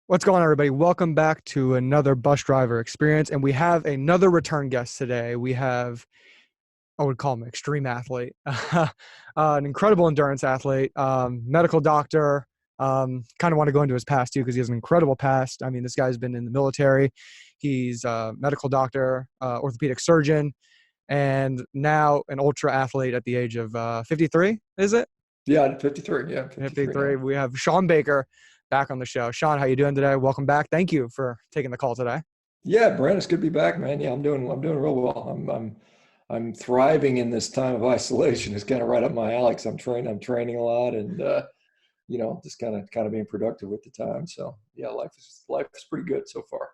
What's going on, everybody? Welcome back to another bus driver experience. And we have another return guest today. We have, I would call him an extreme athlete, an incredible endurance athlete, medical doctor. Kind of want to go into his past too, because he has an incredible past. I mean, this guy's been in the military. He's a medical doctor, orthopedic surgeon, and now an ultra athlete at the age of 53, is it? Yeah, 53. Yeah, 53 53. now. We have Shawn Baker back on the show. Shawn, how you doing today? Welcome back. Thank you for taking the call today. Yeah, Brent, it's good to be back, man. Yeah, I'm doing real well. I'm thriving in this time of isolation. It's kind of right up my alley 'cause I'm training a lot and just kind of being productive with the time. So yeah, life is pretty good so far.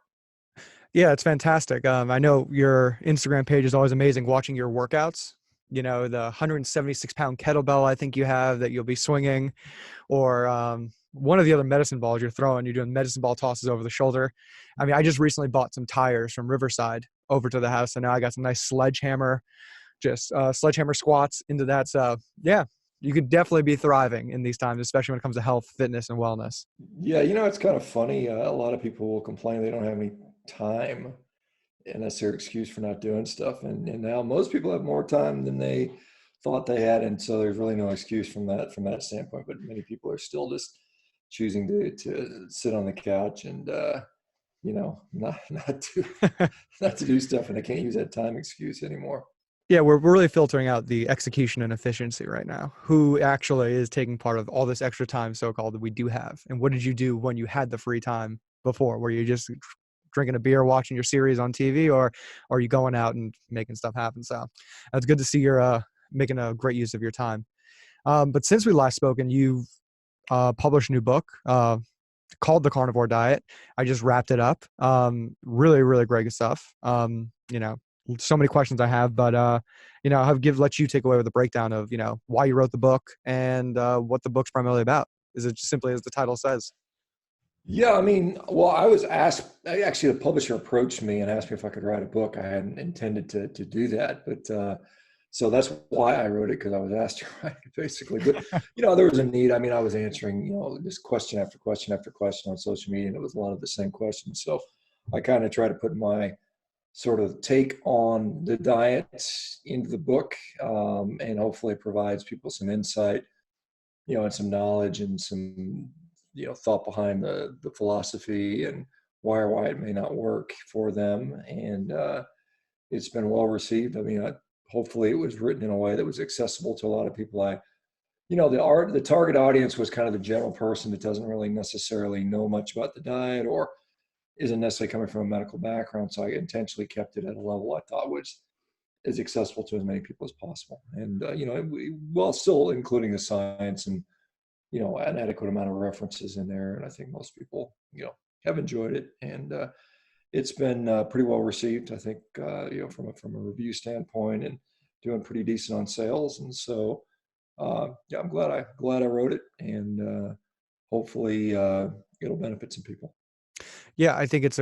Yeah, it's fantastic. I know your Instagram page is always amazing watching your workouts. You know, the 176-pound kettlebell I think you have that you'll be swinging, or one of the other medicine balls you're throwing. You're doing medicine ball tosses over the shoulder. I mean, I just recently bought some tires from Riverside over to the house, and now I got some nice sledgehammer, just sledgehammer squats into that. So yeah, you could definitely be thriving in these times, especially when it comes to health, fitness, and wellness. Yeah, it's kind of funny. A lot of people will complain they don't have any time, and that's their excuse for not doing stuff. And now most people have more time than they thought they had, and so there's really no excuse from that standpoint. But many people are still just choosing to sit on the couch and not to not to do stuff, and they can't use that time excuse anymore. Yeah, we're really filtering out the execution and efficiency right now. Who actually is taking part of all this extra time, so-called, that we do have? And what did you do when you had the free time before? Were you just drinking a beer, watching your series on TV, or are you going out and making stuff happen? So it's good to see you're making a great use of your time. But since we last spoken, you've published a new book called The Carnivore Diet. I just wrapped it up. Really, really great stuff. So many questions I have, but let you take away with a breakdown of why you wrote the book and what the book's primarily about. Is it just simply as the title says? Yeah, I mean, well, I was asked, actually, the publisher approached me and asked me if I could write a book. I hadn't intended to do that, but so that's why I wrote it, because I was asked to write it, basically. But there was a need. I mean, I was answering just question after question after question on social media, and it was a lot of the same questions. So I kind of try to put my sort of take on the diet into the book, and hopefully it provides people some insight, and some knowledge and some thought behind the philosophy and why it may not work for them. And it's been well received. I mean, hopefully it was written in a way that was accessible to a lot of people. The target audience was kind of the general person that doesn't really necessarily know much about the diet or isn't necessarily coming from a medical background. So I intentionally kept it at a level I thought was as accessible to as many people as possible. And, while still including the science and, an adequate amount of references in there. And I think most people, have enjoyed it. And it's been pretty well received, I think, from a review standpoint, and doing pretty decent on sales. And so, yeah, I'm glad I wrote it, and hopefully it'll benefit some people. Yeah, I think it's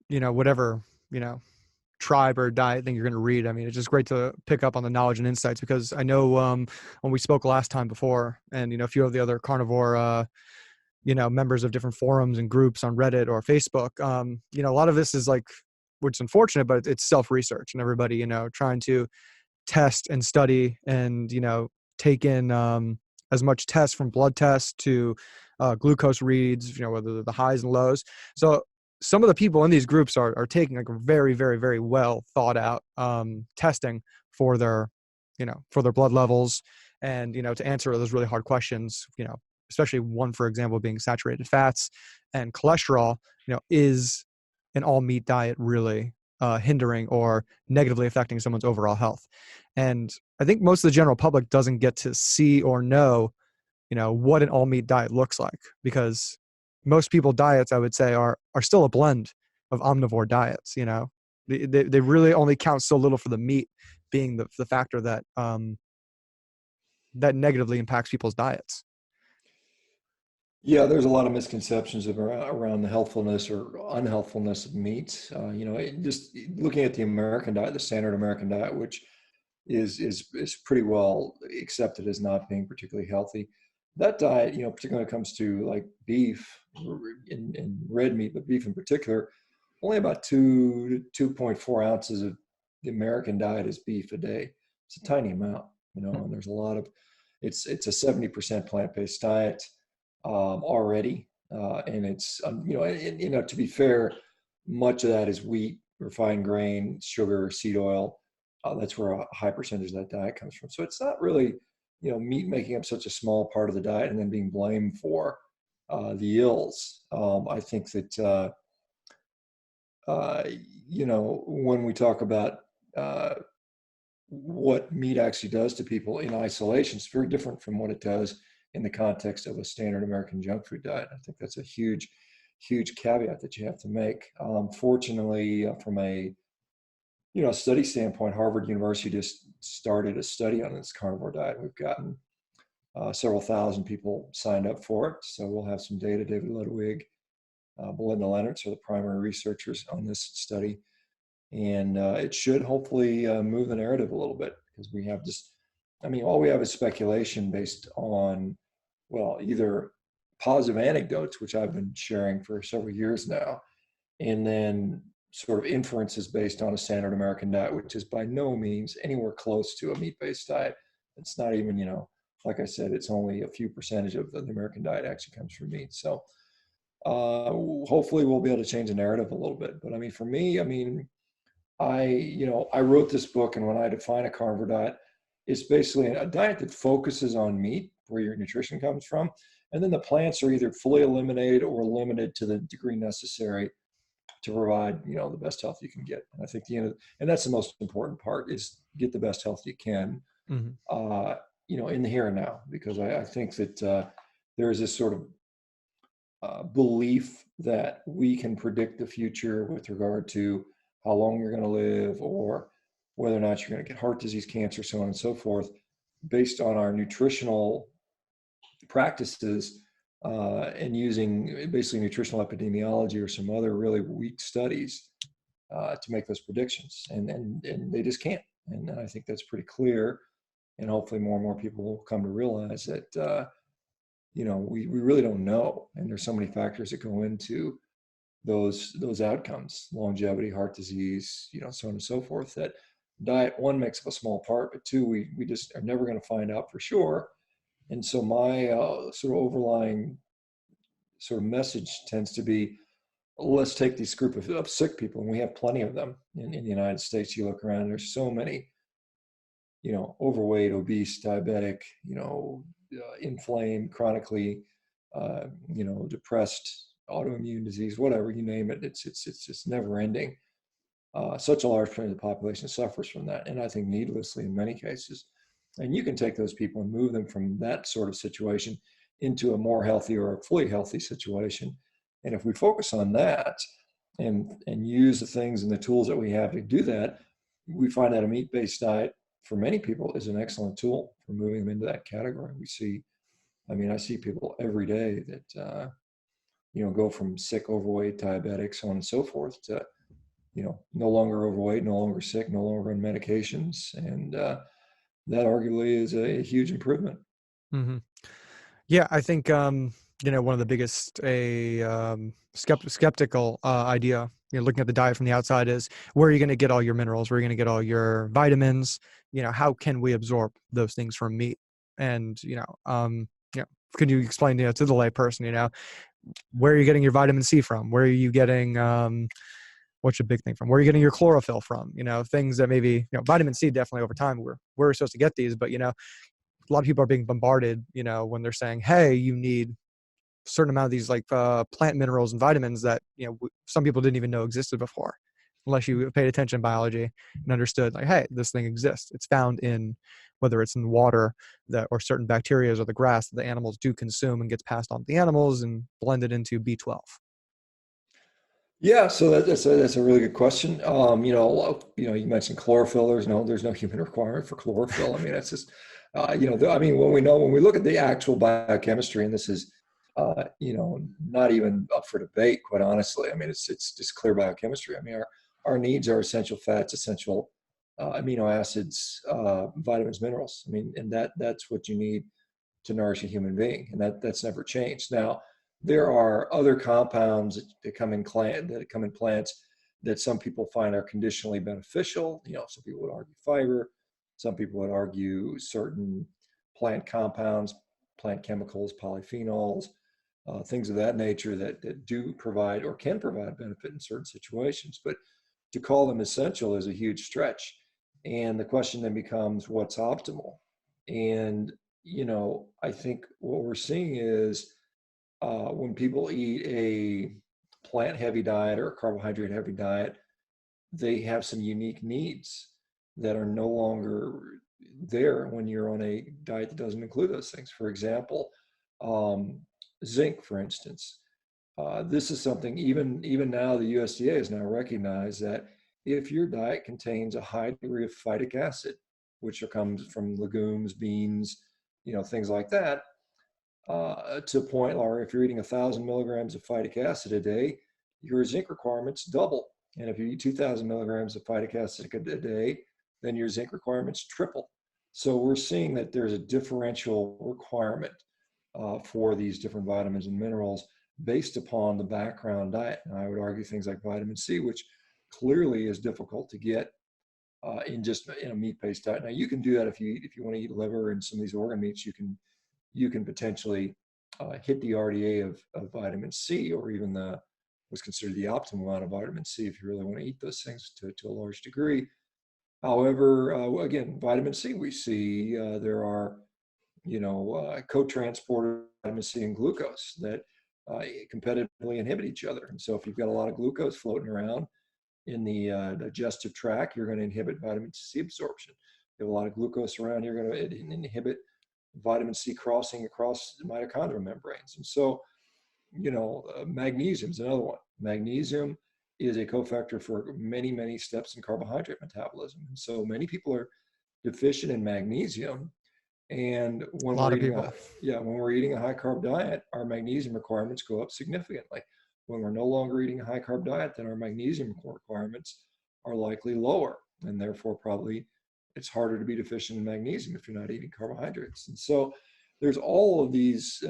whatever, tribe or diet thing you're going to read. I mean, it's just great to pick up on the knowledge and insights, because I know when we spoke last time before, and a few of the other carnivore members of different forums and groups on Reddit or Facebook, a lot of this is like, which is unfortunate, but it's self-research, and everybody trying to test and study and take in as much tests, from blood tests to glucose reads, whether they're the highs and lows. So some of the people in these groups are taking like a very, very, very well thought out testing for their for their blood levels, and to answer those really hard questions, especially one, for example, being saturated fats and cholesterol. Is an all meat diet really hindering or negatively affecting someone's overall health? And I think most of the general public doesn't get to see or know what an all meat diet looks like, because most people diets, I would say, are still a blend of omnivore diets. They really only count so little for the meat being the factor that that negatively impacts people's diets. Yeah, there's a lot of misconceptions around the healthfulness or unhealthfulness of meat. Just looking at the American diet, the standard American diet, which is pretty well accepted as not being particularly healthy. That diet, particularly when it comes to like beef and red meat, but beef in particular, only about 2.4 ounces of the American diet is beef a day. It's a tiny amount, and there's a lot of, it's a 70% plant-based diet already. And it's, to be fair, much of that is wheat, refined grain, sugar, seed oil. That's where a high percentage of that diet comes from. So it's not really, meat making up such a small part of the diet and then being blamed for the ills. I think that, when we talk about what meat actually does to people in isolation, it's very different from what it does in the context of a standard American junk food diet. I think that's a huge, huge caveat that you have to make. Fortunately, from a study standpoint, Harvard University just started a study on this carnivore diet. We've gotten several thousand people signed up for it, so we'll have some data. David Ludwig, Belinda Leonard are the primary researchers on this study. And it should hopefully move the narrative a little bit, because we have just, all we have is speculation based on, well, either positive anecdotes, which I've been sharing for several years now, and then sort of inferences based on a standard American diet, which is by no means anywhere close to a meat-based diet. It's not even, like I said, it's only a few percentage of the American diet actually comes from meat. So hopefully we'll be able to change the narrative a little bit. But for me, I wrote this book, and when I define a carnivore diet, it's basically a diet that focuses on meat, where your nutrition comes from, and then the plants are either fully eliminated or limited to the degree necessary to provide, the best health you can get. And I think and that's the most important part, is get the best health you can, in the here and now, because I think that there is this sort of belief that we can predict the future with regard to how long you're going to live, or whether or not you're going to get heart disease, cancer, so on and so forth, based on our nutritional practices and using basically nutritional epidemiology or some other really weak studies to make those predictions. And they just can't. And I think that's pretty clear. And hopefully more and more people will come to realize that, we really don't know. And there's so many factors that go into those outcomes: longevity, heart disease, so on and so forth, that diet, one, makes up a small part, but two, we just are never going to find out for sure. And so my sort of overlying sort of message tends to be, let's take this group of sick people, and we have plenty of them in the United States. You look around, there's so many, overweight, obese, diabetic, inflamed, chronically, depressed, autoimmune disease, whatever you name it. It's just never ending. Such a large percentage of the population suffers from that, and I think needlessly in many cases. And you can take those people and move them from that sort of situation into a more healthy or a fully healthy situation. And if we focus on that and use the things and the tools that we have to do that, we find that a meat-based diet for many people is an excellent tool for moving them into that category. I see people every day that go from sick, overweight, diabetic, so on and so forth, to no longer overweight, no longer sick, no longer on medications, and that arguably is a huge improvement. Mm-hmm. Yeah, I think one of the biggest skeptical idea, looking at the diet from the outside, is where are you going to get all your minerals? Where are you going to get all your vitamins? How can we absorb those things from meat? And could you explain to the lay person, where are you getting your vitamin C from? Where are you getting what's a big thing from? Where are you getting your chlorophyll from? Things that maybe, vitamin C, definitely over time we're supposed to get these, but a lot of people are being bombarded, when they're saying, hey, you need a certain amount of these plant minerals and vitamins that, some people didn't even know existed before, unless you paid attention to biology and understood, hey, this thing exists. It's found in, whether it's in water or certain bacteria or the grass that the animals do consume and gets passed on to the animals and blended into B12. Yeah, so that's a really good question. You mentioned chlorophyll. There's no human requirement for chlorophyll. That's just, when we look at the actual biochemistry, and this is, not even up for debate, quite honestly. It's just clear biochemistry. Our needs are essential fats, essential amino acids, vitamins, minerals. And that's what you need to nourish a human being, and that's never changed. Now, there are other compounds that come in plants that some people find are conditionally beneficial. Some people would argue fiber, some people would argue certain plant compounds, plant chemicals, polyphenols, things of that nature that do provide or can provide benefit in certain situations. But to call them essential is a huge stretch. And the question then becomes, what's optimal? And, I think what we're seeing is when people eat a plant heavy diet or a carbohydrate heavy diet, they have some unique needs that are no longer there when you're on a diet that doesn't include those things. For example, um, zinc, for instance. This is something even now the USDA has now recognized that if your diet contains a high degree of phytic acid, which comes from legumes, beans, things like that, to a point where if you're eating 1,000 milligrams of phytic acid a day, your zinc requirements double. And if you eat 2,000 milligrams of phytic acid a day, then your zinc requirements triple. So we're seeing that there's a differential requirement for these different vitamins and minerals based upon the background diet. And I would argue things like vitamin C, which clearly is difficult to get in a meat-based diet. Now you can do that if you want to eat liver and some of these organ meats. You can potentially hit the RDA of vitamin C, or even what's considered the optimal amount of vitamin C if you really want to eat those things to a large degree. However, again, vitamin C, we see there are co-transporter vitamin C and glucose that competitively inhibit each other. And so if you've got a lot of glucose floating around in the digestive tract, you're going to inhibit vitamin C absorption. If you have a lot of glucose around, you're going to inhibit vitamin C crossing across mitochondrial membranes. And so, magnesium is another one. Magnesium is a cofactor for many, many steps in carbohydrate metabolism. And so many people are deficient in magnesium. And A lot of people. when we're eating a high carb diet, our magnesium requirements go up significantly. When we're no longer eating a high carb diet, then our magnesium requirements are likely lower, and therefore probably it's harder to be deficient in magnesium if you're not eating carbohydrates. And so there's all of these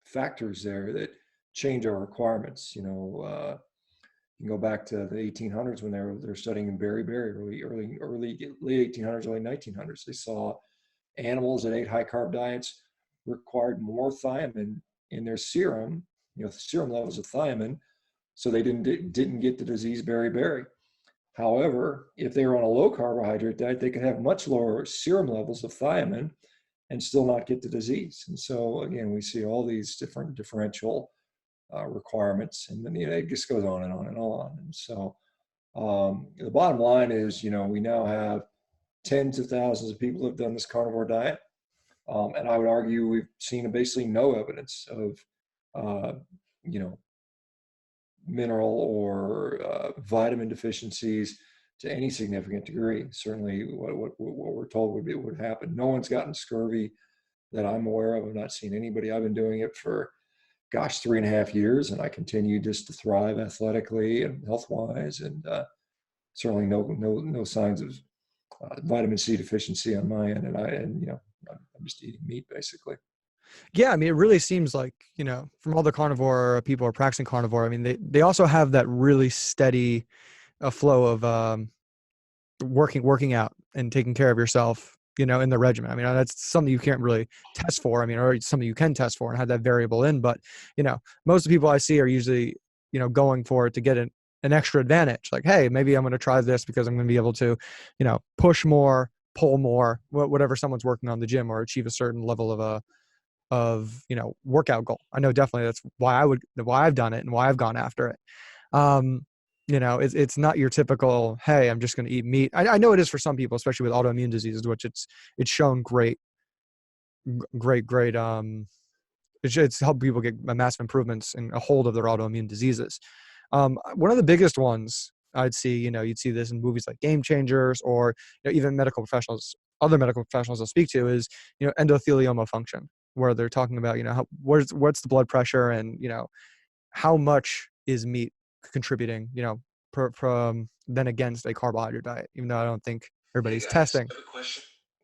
factors there that change our requirements. You can go back to the 1800s when they're studying beriberi, early late 1800s, early 1900s. They saw animals that ate high carb diets required more thiamine in their serum, serum levels of thiamine, so they didn't get the disease beriberi. However, if they were on a low carbohydrate diet, they could have much lower serum levels of thiamine and still not get the disease. And so again, we see all these different differential requirements, and then it just goes on and on and on. And so the bottom line is, we now have tens of thousands of people who have done this carnivore diet, and I would argue we've seen basically no evidence of mineral or vitamin deficiencies to any significant degree. Certainly, what we're told would happen. No one's gotten scurvy that I'm aware of. I've not seen anybody. I've been doing it for 3.5 years, and I continue just to thrive athletically and health-wise, and certainly no signs of vitamin C deficiency on my end. And I'm just eating meat basically. Yeah, I mean, it really seems like, from all the carnivore people who are practicing carnivore, I mean, they also have that really steady flow of working out and taking care of yourself, in the regimen. I mean, that's something you can't really test for. I mean, or something you can test for and have that variable in. But, most of the people I see are usually, going for it to get an extra advantage. Like, hey, maybe I'm going to try this because I'm going to be able to, push more, pull more, whatever someone's working on the gym, or achieve a certain level of workout goal. I know definitely that's why I've done it and why I've gone after it. It's not your typical, hey, I'm just going to eat meat. I know it is for some people, especially with autoimmune diseases, which it's shown great. It's helped people get massive improvements in a hold of their autoimmune diseases. One of the biggest ones I'd see, you'd see this in movies like Game Changers, or even other medical professionals I'll speak to, is endothelioma function, where they're talking about what's the blood pressure, and how much is meat contributing then against a carbohydrate diet, even though I don't think everybody's testing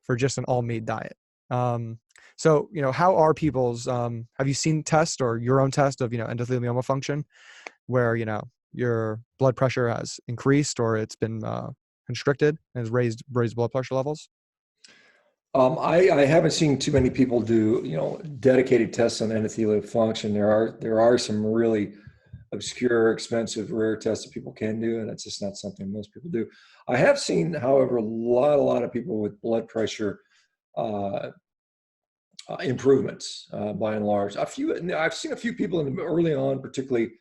for just an all meat diet. Um, so, how are people's, have you seen tests or your own test of, endothelioma function where, your blood pressure has increased or it's been constricted and has raised blood pressure levels? I haven't seen too many people do, dedicated tests on endothelial function. There are some really obscure, expensive, rare tests that people can do, and it's just not something most people do. I have seen, however, a lot of people with blood pressure uh, improvements by and large. I've seen a few people early on, particularly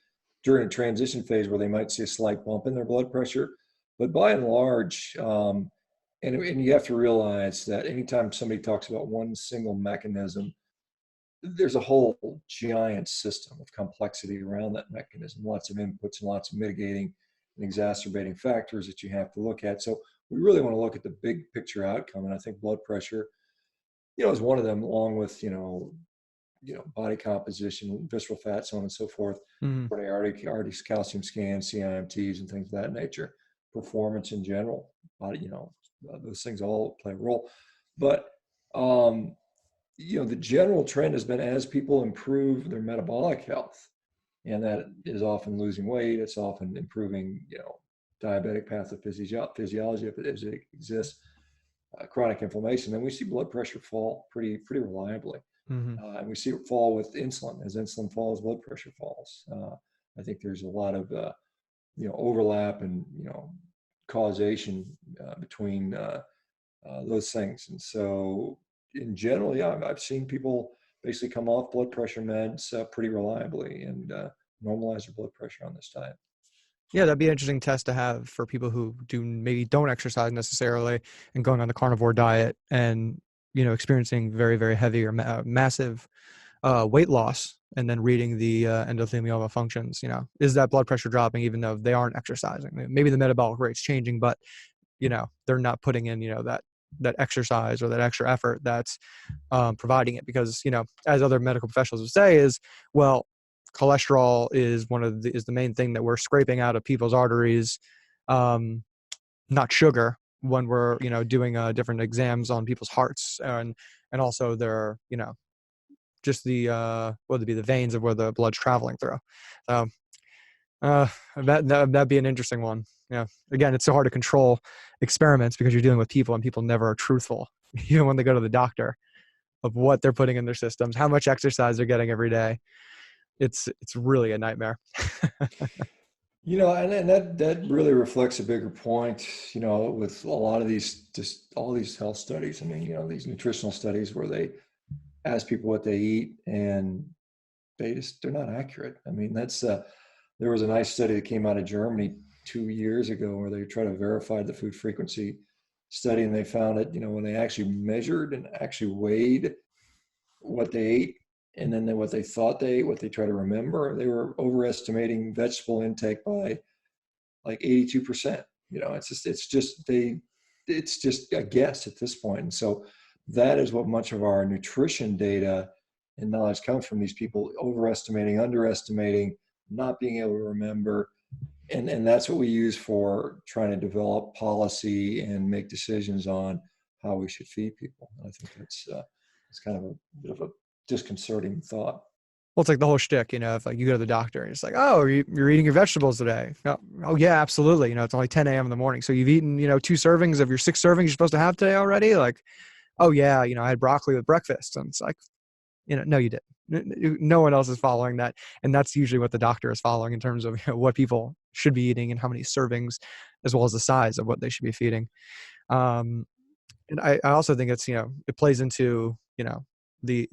during a transition phase, where they might see a slight bump in their blood pressure, but by and large, and you have to realize that anytime somebody talks about one single mechanism, there's a whole giant system of complexity around that mechanism, lots of inputs and lots of mitigating and exacerbating factors that you have to look at. So we really want to look at the big picture outcome. And I think blood pressure, is one of them, along with, body composition, visceral fat, so on and so forth, Mm-hmm. for aortic calcium scans, CIMTs, and things of that nature, performance in general, body, those things all play a role. But um, the general trend has been, as people improve their metabolic health, and that is often losing weight, it's often improving, diabetic pathophysiology if it exists, chronic inflammation, then we see blood pressure fall pretty reliably. Mm-hmm. And we see it fall with insulin. As insulin falls, blood pressure falls. I think there's a lot of overlap and causation between those things. And so, in general, yeah, I've seen people basically come off blood pressure meds pretty reliably and normalize their blood pressure on this diet. Yeah, that'd be an interesting test to have for people who maybe don't exercise necessarily and going on the carnivore diet and, experiencing very, very heavy or massive weight loss and then reading the endothelioma functions. Is that blood pressure dropping even though they aren't exercising? Maybe the metabolic rate's changing, but, they're not putting in, that exercise or that extra effort that's providing it because, as other medical professionals would say is, well, cholesterol is is the main thing that we're scraping out of people's arteries, um, not sugar when we're, doing different exams on people's hearts and also their, just the whether it be the veins of where the blood's traveling through. So uh, that'd be an interesting one. Yeah. Again, it's so hard to control experiments because you're dealing with people and people never are truthful, even when they go to the doctor, of what they're putting in their systems, how much exercise they're getting every day. It's really a nightmare. And that really reflects a bigger point, with a lot of these, just all these health studies. I mean, these nutritional studies where they ask people what they eat and they're not accurate. I mean, there was a nice study that came out of Germany 2 years ago where they tried to verify the food frequency study, and they found that, when they actually measured and actually weighed what they ate, and then what they thought they ate, what they try to remember, they were overestimating vegetable intake by like 82%. It's just a guess at this point. And so that is what much of our nutrition data and knowledge comes from: these people overestimating, underestimating, not being able to remember. And that's what we use for trying to develop policy and make decisions on how we should feed people. And I think it's kind of a bit of a disconcerting thought. Well, it's like the whole shtick, if like you go to the doctor and it's like, oh, you're eating your vegetables today. No, oh yeah, absolutely. It's only 10 a.m. in the morning. So you've eaten, 2 servings of your 6 servings you're supposed to have today already. Like, oh yeah, I had broccoli with breakfast. And it's like, no, you didn't. No one else is following that. And that's usually what the doctor is following in terms of what people should be eating and how many servings, as well as the size of what they should be feeding. Um, and I also think it's, it plays into, the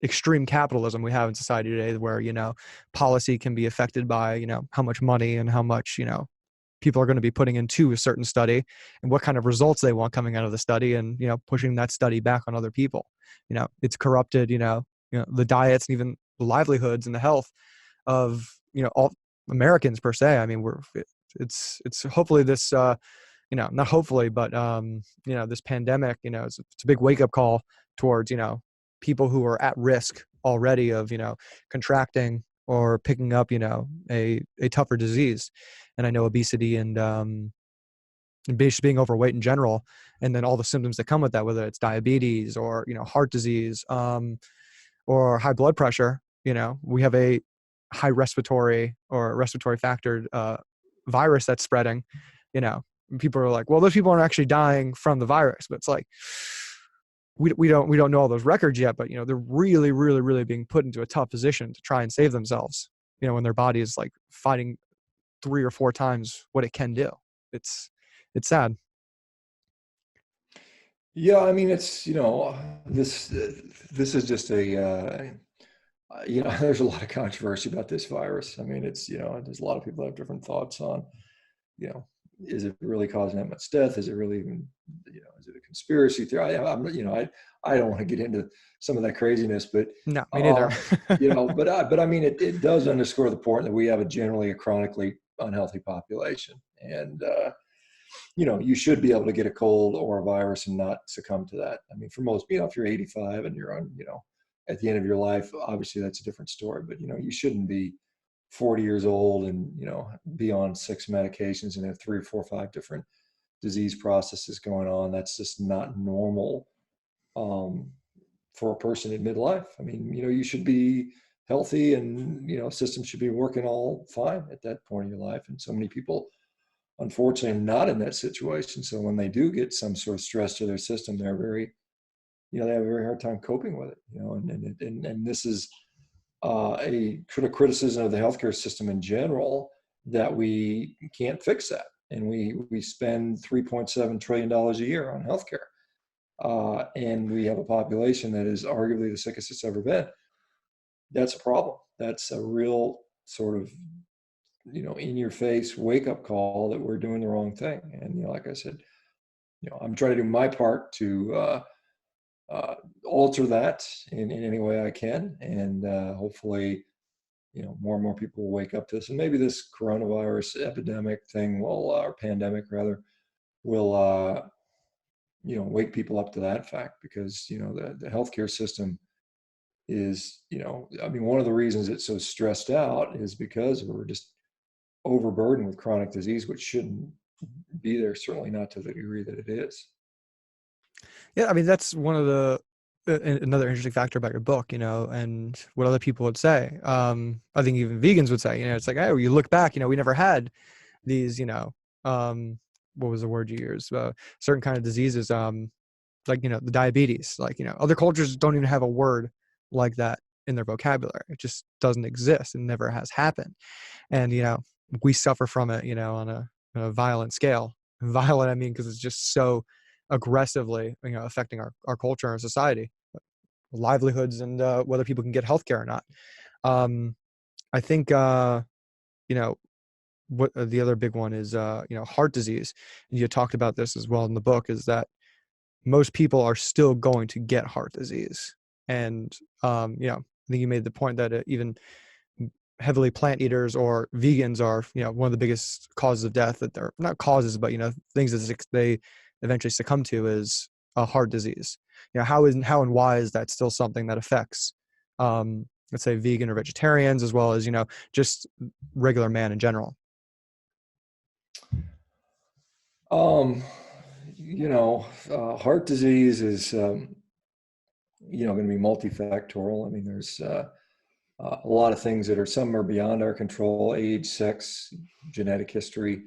extreme capitalism we have in society today where, policy can be affected by, how much money and how much, people are going to be putting into a certain study and what kind of results they want coming out of the study and, pushing that study back on other people. It's corrupted, the diets and even the livelihoods and the health of, all Americans per se. I mean, it's hopefully this, not hopefully, but, this pandemic, it's a big wake up call towards, people who are at risk already of, contracting or picking up, a tougher disease. And I know obesity and, and just being overweight in general, and then all the symptoms that come with that, whether it's diabetes or, you know, heart disease, or high blood pressure. You know, we have a high respiratory or respiratory factor virus that's spreading. You know, and people are like, well, those people aren't actually dying from the virus, but it's like, we don't know all those records yet, but you know, they're really, really, really being put into a tough position to try and save themselves. You know, when their body is like fighting 3 or 4 times what it can do. It's it's sad. Yeah, I mean, it's, this is just there's a lot of controversy about this virus. I mean, it's, there's a lot of people have different thoughts on, you know, is it really causing that much death? Is it really even, is it a conspiracy theory? I don't want to get into some of that craziness, but, No, me neither. uh, but I mean, it does underscore the point that we have generally a chronically unhealthy population. And, you should be able to get a cold or a virus and not succumb to that. I mean, for most, if you're 85 and you're on, at the end of your life, obviously that's a different story, but, you shouldn't be 40 years old and, be on 6 medications and have 3 or 4 or 5 different disease processes going on. That's just not normal, for a person in midlife. I mean, you should be healthy and, systems should be working all fine at that point in your life. And so many people, unfortunately, are not in that situation. So when they do get some sort of stress to their system, they're very, they have a very hard time coping with it. And this is a criticism of the healthcare system in general, that we can't fix that, and we spend $3.7 trillion a year on healthcare, and we have a population that is arguably the sickest it's ever been. That's a problem. That's a real sort of, in your face wake up call that we're doing the wrong thing. And, like I said, I'm trying to do my part to alter that in any way I can. And hopefully, more and more people will wake up to this. And maybe this coronavirus epidemic thing will, or pandemic rather, will, wake people up to that fact, because, the healthcare system is, I mean, one of the reasons it's so stressed out is because we're just overburdened with chronic disease, which shouldn't be there, certainly not to the degree that it is. Yeah, I mean, that's one of the another interesting factor about your book, you know, and what other people would say. I think even vegans would say, you know, it's like, oh, you look back, you know, we never had these, you know, what was the word you used? Certain kind of diseases, like, you know, the diabetes, like, you know, other cultures don't even have a word like that in their vocabulary. It just doesn't exist and never has happened. And, you know, we suffer from it, you know, on a violent scale. Violent, I mean, because it's just so aggressively, you know, affecting our culture and our society, livelihoods, and whether people can get healthcare or not. Um, I think, you know, what the other big one is, you know, heart disease. And you talked about this as well in the book, is that most people are still going to get heart disease. And, you know, I think you made the point that even heavily plant eaters or vegans are, you know, one of the biggest causes of death, that they're not causes, but, you know, things that they eventually succumb to is a heart disease. You know, how and why is that still something that affects, let's say, vegan or vegetarians, as well as, you know, just regular man in general? Um, heart disease is, going to be multifactorial. I mean, there's a lot of things that are, some are beyond our control: age, sex, genetic history.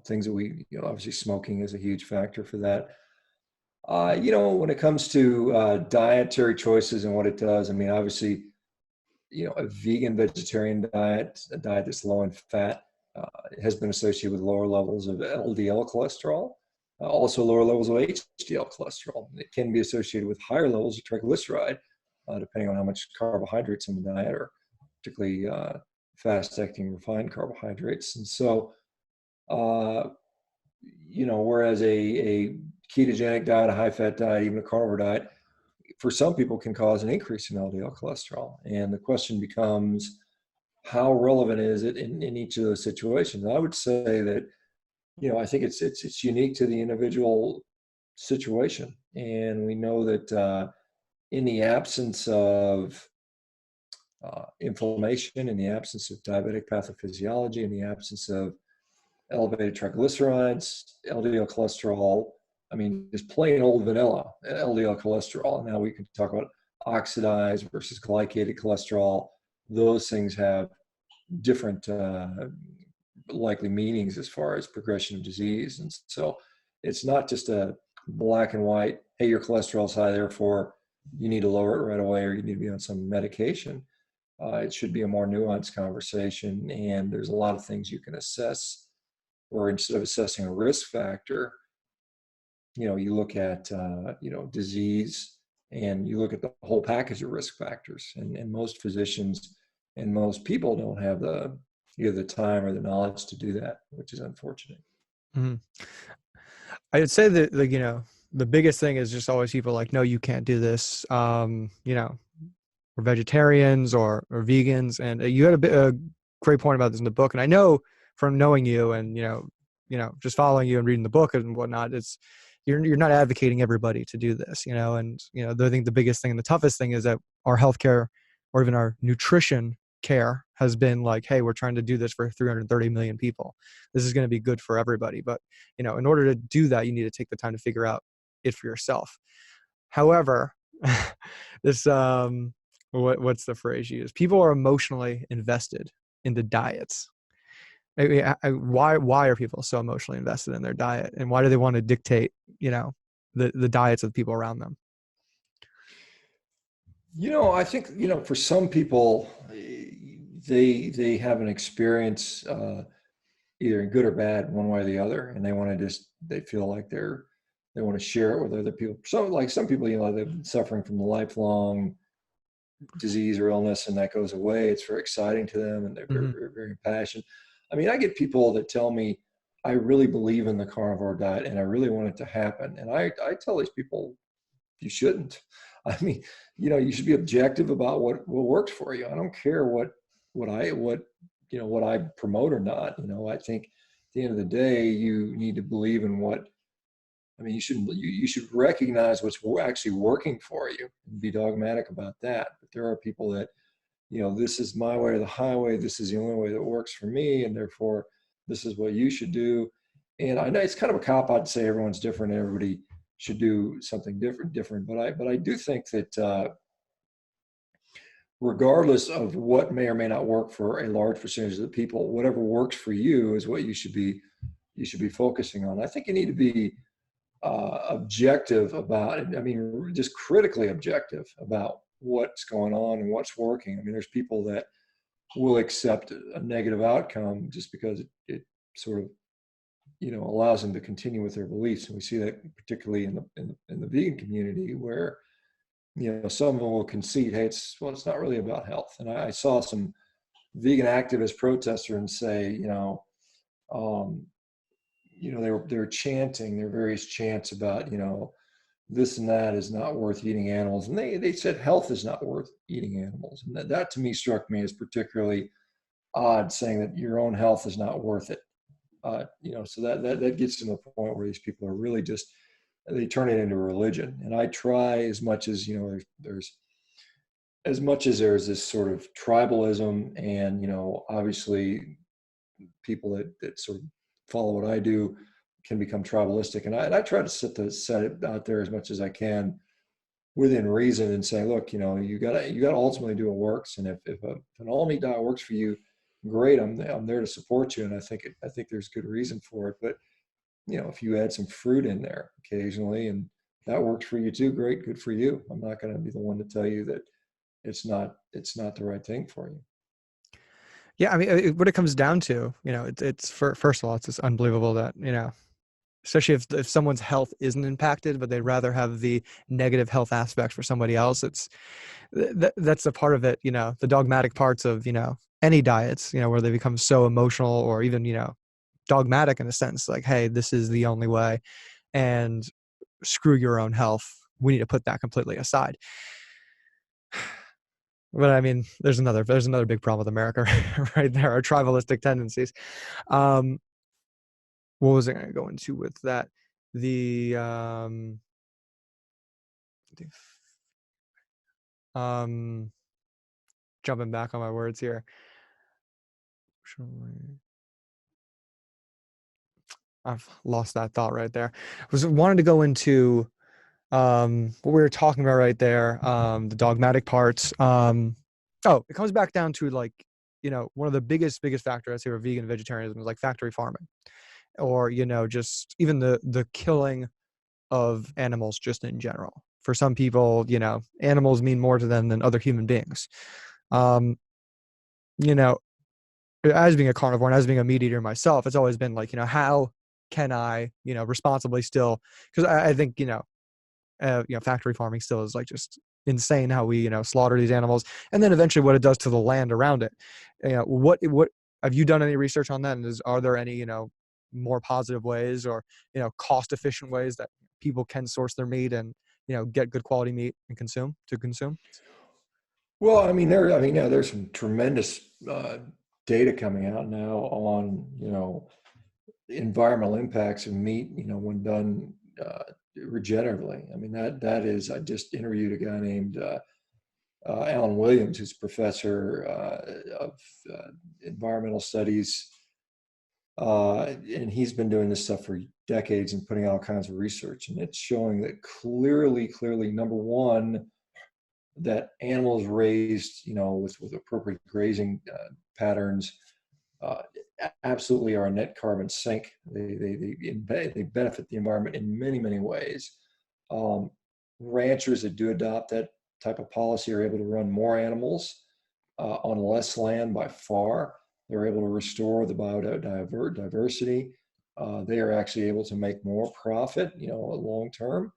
Things that obviously smoking is a huge factor for that. When it comes to dietary choices and what it does, I mean, obviously, a vegan vegetarian diet, a diet that's low in fat, has been associated with lower levels of LDL cholesterol, also lower levels of HDL cholesterol. It can be associated with higher levels of triglyceride, depending on how much carbohydrates in the diet, or particularly fast-acting refined carbohydrates. And so, uh, whereas a ketogenic diet, a high-fat diet, even a carnivore diet, for some people can cause an increase in LDL cholesterol. And the question becomes, how relevant is it in each of those situations? And I would say that, I think it's unique to the individual situation. And we know that in the absence of inflammation, in the absence of diabetic pathophysiology, in the absence of elevated triglycerides, LDL cholesterol. I mean, just plain old vanilla LDL cholesterol. Now we can talk about oxidized versus glycated cholesterol. Those things have different likely meanings as far as progression of disease. And so it's not just a black and white, hey, your cholesterol's high, therefore you need to lower it right away or you need to be on some medication. It should be a more nuanced conversation. And there's a lot of things you can assess, or instead of assessing a risk factor, you look at, disease, and you look at the whole package of risk factors. And most physicians and most people don't have either the time or the knowledge to do that, which is unfortunate. Mhm. I would say that the biggest thing is just always people like, no, you can't do this. We're vegetarians or vegans, and you had a great point about this in the book. And I know from knowing you and just following you and reading the book and whatnot, it's you're not advocating everybody to do this, and I think the biggest thing and the toughest thing is that our healthcare or even our nutrition care has been like, hey, we're trying to do this for 330 million people. This is going to be good for everybody, but in order to do that, you need to take the time to figure out it for yourself. However, this what's the phrase you use? People are emotionally invested in the diets. Why are people so emotionally invested in their diet, and why do they want to dictate the diets of the people around them? I think, for some people, they have an experience, either good or bad, one way or the other, and they feel like they want to share it with other people. Some people, they've been suffering from a lifelong disease or illness, and that goes away. It's very exciting to them, and they're very, Mm-hmm. very, very passionate. I mean, I get people that tell me, I really believe in the carnivore diet and I really want it to happen. And I tell these people, you shouldn't. I mean, you should be objective about what works for you. I don't care what I promote or not. I think at the end of the day, you need to believe in you should recognize what's actually working for you and be dogmatic about that. But there are people that, this is my way or the highway. This is the only way that works for me, and therefore this is what you should do. And I know it's kind of a cop out to say everyone's different. Everybody should do something different. But I do think that, regardless of what may or may not work for a large percentage of the people, whatever works for you is what you should be focusing on. I think you need to be objective about it. I mean, just critically objective about what's going on and what's working. I mean, there's people that will accept a negative outcome just because it sort of, allows them to continue with their beliefs. And we see that particularly in the vegan community, where, some of them will concede, hey, it's not really about health. And I saw some vegan activist protester and say, um, they were chanting their various chants about, this and that is not worth eating animals. And they said health is not worth eating animals. And that to me struck me as particularly odd, saying that your own health is not worth it. So that gets to the point where these people are really just, they turn it into a religion. And I try as much as, there's as much as there's this sort of tribalism, and, obviously people that sort of follow what I do can become tribalistic. And I try to set it out there as much as I can within reason, and say, look, you gotta ultimately do what works. And if an all meat diet works for you, great. I'm there to support you, and I think there's good reason for it. But if you add some fruit in there occasionally and that works for you too, great, good for you. I'm not going to be the one to tell you that it's not the right thing for you. Yeah, I mean, what it comes down to, it's first of all, it's just unbelievable that especially if someone's health isn't impacted, but they'd rather have the negative health aspects for somebody else. That's a part of it, the dogmatic parts of any diets, where they become so emotional or even dogmatic in a sense, like, hey, this is the only way, and screw your own health. We need to put that completely aside. But I mean, there's another big problem with America right there, our tribalistic tendencies. Um, what was I going to go into with that? The um, jumping back on my words here. I've lost that thought right there. I was wanted to go into what we were talking about right there, the dogmatic parts. Oh, it comes back down to like, one of the biggest factors I say for vegan vegetarianism is like factory farming, or just even the killing of animals just in general. For some people, animals mean more to them than other human beings. Um, you know, as being a carnivore and as being a meat eater myself, it's always been like, how can I, responsibly still, because I think, factory farming still is like just insane how we, slaughter these animals, and then eventually what it does to the land around it. What have you done any research on that? And are there any, more positive ways or, cost efficient ways that people can source their meat and, get good quality meat and consume? Well, yeah, there's some tremendous data coming out now on, environmental impacts of meat, when done regeneratively. I mean, that is, I just interviewed a guy named Alan Williams, who's professor of environmental studies, and he's been doing this stuff for decades and putting out all kinds of research, and it's showing that clearly, number one, that animals raised, with appropriate grazing patterns, uh, absolutely are a net carbon sink. They benefit the environment in many ways. Um, Ranchers that do adopt that type of policy are able to run more animals on less land by far. They're able to restore the biodiversity. They are actually able to make more profit, long term.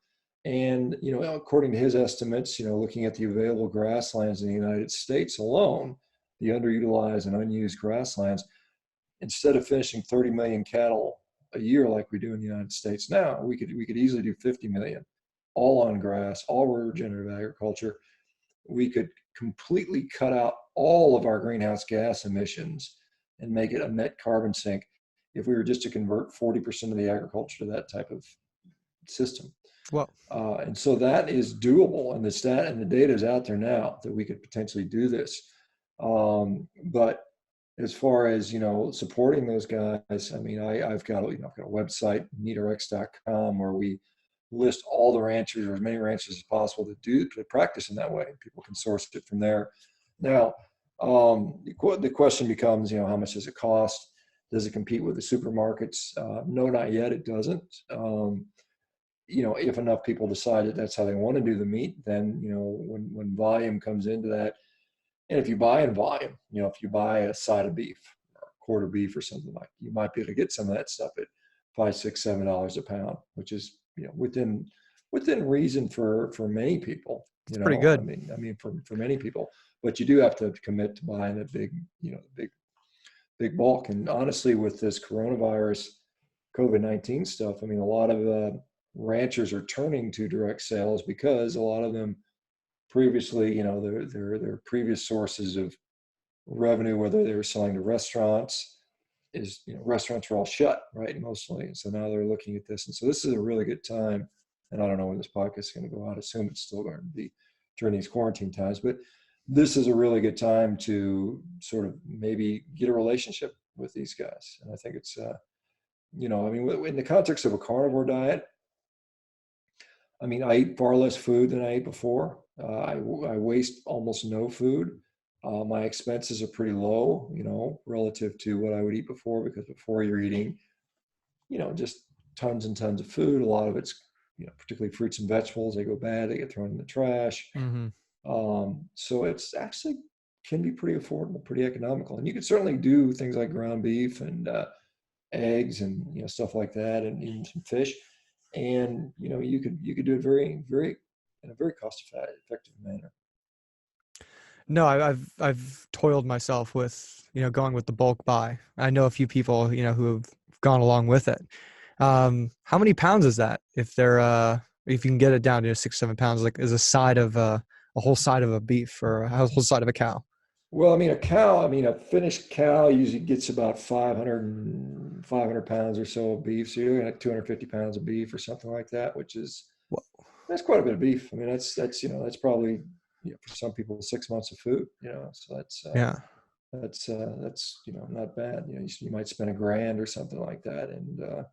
And according to his estimates, looking at the available grasslands in the United States alone, the underutilized and unused grasslands, instead of finishing 30 million cattle a year like we do in the United States now, we could easily do 50 million, all on grass, all regenerative agriculture. We could completely cut out all of our greenhouse gas emissions and make it a net carbon sink if we were just to convert 40% of the agriculture to that type of system. Well, And so that is doable, and the stat and the data is out there now that we could potentially do this. But as far as supporting those guys, I mean, I've got I've got a website, meatrx.com, where we list all the ranchers, or as many ranchers as possible, to practice in that way. People can source it from there. Now, the question becomes, how much does it cost? Does it compete with the supermarkets? No, not yet. It doesn't. If enough people decide that that's how they want to do the meat, then when volume comes into that, and if you buy in volume, if you buy a side of beef or a quarter beef or something, like, you might be able to get some of that stuff at $5, $6, $7 a pound, which is within reason for many people. it's pretty good. For many people, but you do have to commit to buying a big bulk. And honestly, with this coronavirus, COVID-19 stuff, I mean, a lot of ranchers are turning to direct sales because a lot of them previously, their previous sources of revenue, whether they were selling to restaurants, restaurants were all shut, right, mostly. And so now they're looking at this, and so this is a really good time. And I don't know when this podcast is going to go out. I assume it's still going to be during these quarantine times, but this is a really good time to sort of maybe get a relationship with these guys. And I think it's, in the context of a carnivore diet, I mean, I eat far less food than I ate before. I waste almost no food. My expenses are pretty low, relative to what I would eat before, because before you're eating, just tons and tons of food. A lot of it's, particularly fruits and vegetables, they go bad, they get thrown in the trash. Mm-hmm. So it's actually can be pretty affordable, pretty economical. And you can certainly do things like ground beef and eggs and stuff like that, and even some fish. And you could do it very in a very cost effective manner. No, I've toiled myself with, going with the bulk buy. I know a few people, who have gone along with it. How many pounds is that? If you can get it down to 6, 7 pounds, like is a whole side of a beef or a whole side of a cow? Well, a finished cow usually gets about 500 pounds or so of beef. So you're looking at 250 pounds of beef or something like that, which is, Whoa. that's quite a bit of beef. I mean, that's probably, for some people, 6 months of food, so Yeah. that's not bad. You might spend $1,000 or something like that. And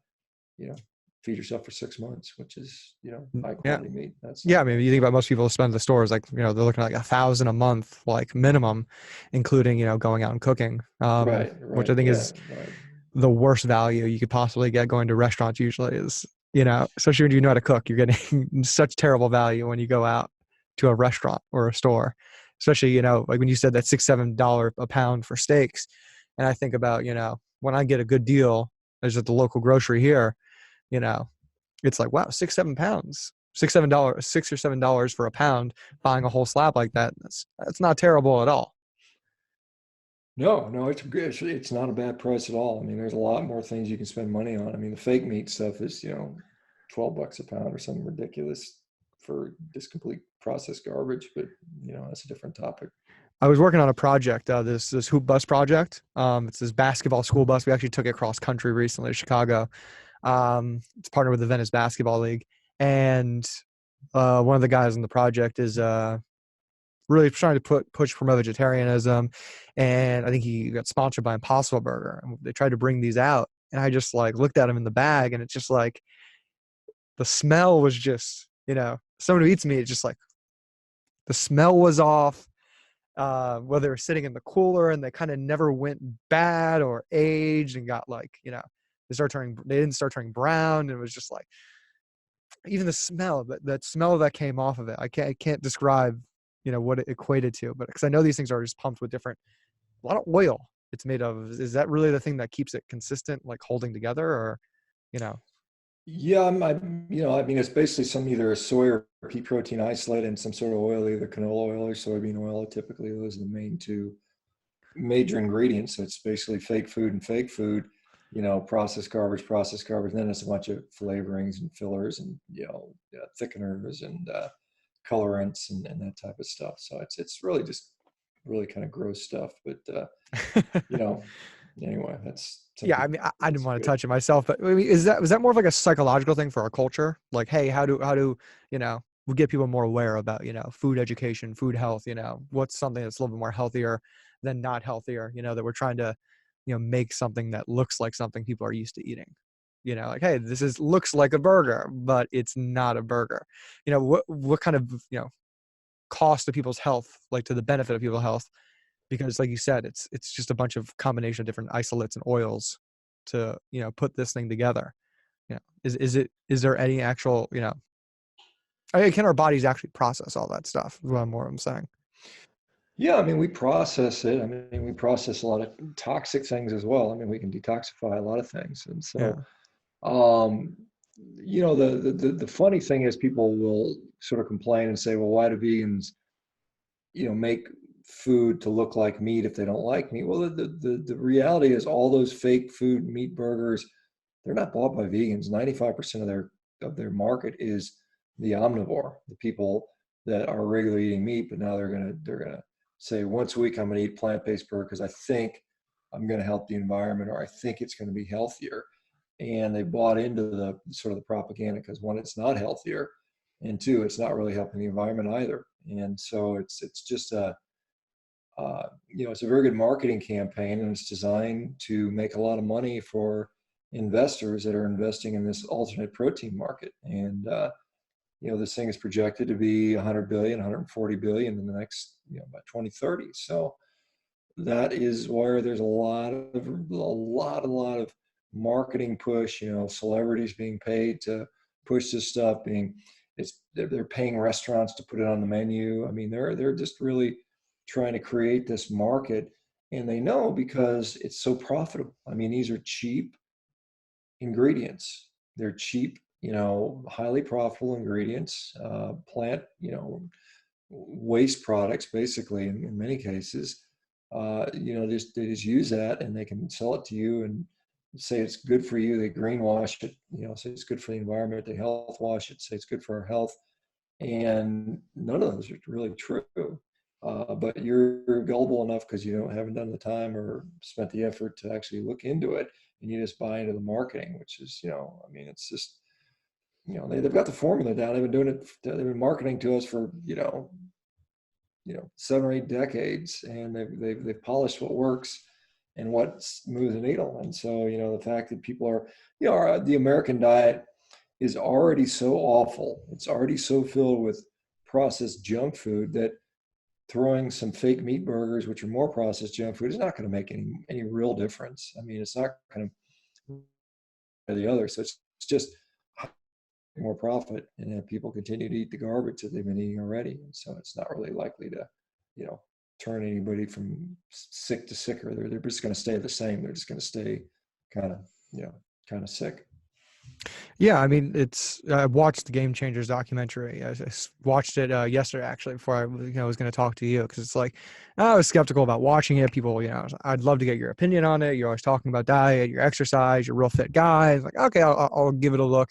feed yourself for 6 months, which is, high Yeah. quality meat. That's Yeah, not I mean, bad you at think about all. most people spend at the stores, like, they're looking at like 1,000 a month, like minimum, including, going out and cooking, Right, which I right. think Yeah, is right. the worst value you could possibly get going to restaurants usually is, especially when you know how to cook, you're getting such terrible value when you go out to a restaurant or a store, especially, like when you said that $6, $7 a pound for steaks. And I think about, when I get a good deal, there's at the local grocery here, you know, it's like, wow, 6, 7 pounds, $6, $6 or $7 for a pound, buying a whole slab like that. That's not terrible at all. No, no, it's good. It's not a bad price at all. I mean, there's a lot more things you can spend money on. I mean, the fake meat stuff is, $12 a pound or something ridiculous for just complete processed garbage, but that's a different topic. I was working on a project, this hoop bus project. It's this basketball school bus. We actually took it cross country recently to Chicago. It's partnered with the Venice Basketball League, and one of the guys in the project is really trying to push promote vegetarianism, and I think he got sponsored by Impossible Burger. And they tried to bring these out, and I just like looked at him in the bag, and it's just like the smell was just, someone who eats meat, it's just like the smell was off. Whether they were sitting in the cooler and they kind of never went bad or aged and got like, they didn't start turning brown. And it was just like, even the smell, that smell that came off of it, I can't describe, what it equated to, but because I know these things are just pumped with a lot of oil it's made of. Is that really the thing that keeps it consistent, like holding together, or, you know, Yeah, I mean, it's basically some either a soy or pea protein isolate and some sort of oil, either canola oil or soybean oil. Typically, those are the main two major ingredients. So it's basically fake food and fake food, processed garbage. And then it's a bunch of flavorings and fillers and, thickeners and colorants and that type of stuff. So it's really just really kind of gross stuff. But, you know, anyway, that's some yeah, I people mean, I think didn't it's want to good. touch it myself, but I mean, was that more of like a psychological thing for our culture? Like, hey, how do we get people more aware about, food education, food health, what's something that's a little bit more healthier than not healthier, that we're trying to, make something that looks like something people are used to eating. Like, hey, this is looks like a burger, but it's not a burger. What kind of, cost to people's health, like to the benefit of people's health, because like you said, it's just a bunch of combination of different isolates and oils to, put this thing together. Is there any actual, I mean, can our bodies actually process all that stuff is what I'm saying. Yeah, I mean, we process it. I mean, we process a lot of toxic things as well. I mean, we can detoxify a lot of things. And so, Yeah. um, the funny thing is people will sort of complain and say, well, why do vegans, make food to look like meat if they don't like meat? Well, the reality is all those fake food meat burgers, they're not bought by vegans. 95% of their market is the omnivore, the people that are regularly eating meat, but now they're gonna say once a week I'm gonna eat plant-based burger because I think I'm gonna help the environment or I think it's gonna be healthier. And they bought into the sort of the propaganda because one, it's not healthier, and two, it's not really helping the environment either. And so it's just it's a very good marketing campaign, and it's designed to make a lot of money for investors that are investing in this alternate protein market. And this thing is projected to be 100 billion, 140 billion in the next, by 2030. So that is where there's a lot of marketing push. Celebrities being paid to push this stuff. They're paying restaurants to put it on the menu. I mean, they're just really trying to create this market, and they know because it's so profitable. I mean, these are cheap ingredients. They're cheap, highly profitable ingredients, plant, waste products, basically, in many cases. They just use that and they can sell it to you and say it's good for you. They greenwash it, say it's good for the environment. They health wash it, say it's good for our health. And none of those are really true. But you're gullible enough because you haven't done the time or spent the effort to actually look into it, and you just buy into the marketing, which is, I mean, it's just, they've got the formula down. They've been doing it. They've been marketing to us for 7 or 8 decades, and they've polished what works, and what moves the needle. And so, the fact that people are, the American diet is already so awful. It's already so filled with processed junk food that throwing some fake meat burgers, which are more processed junk food, is not going to make any real difference. I mean, it's not going to the other. So it's just more profit, and then people continue to eat the garbage that they've been eating already. And so it's not really likely to, turn anybody from sick to sicker. They're just going to stay the same. They're just going to stay kind of, kind of sick. Yeah, I mean, I watched the Game Changers documentary. I watched it yesterday, actually, before I was going to talk to you, because it's like, I was skeptical about watching it. People, I'd love to get your opinion on it. You're always talking about diet, your exercise, you're a real fit guy. It's like, okay, I'll give it a look.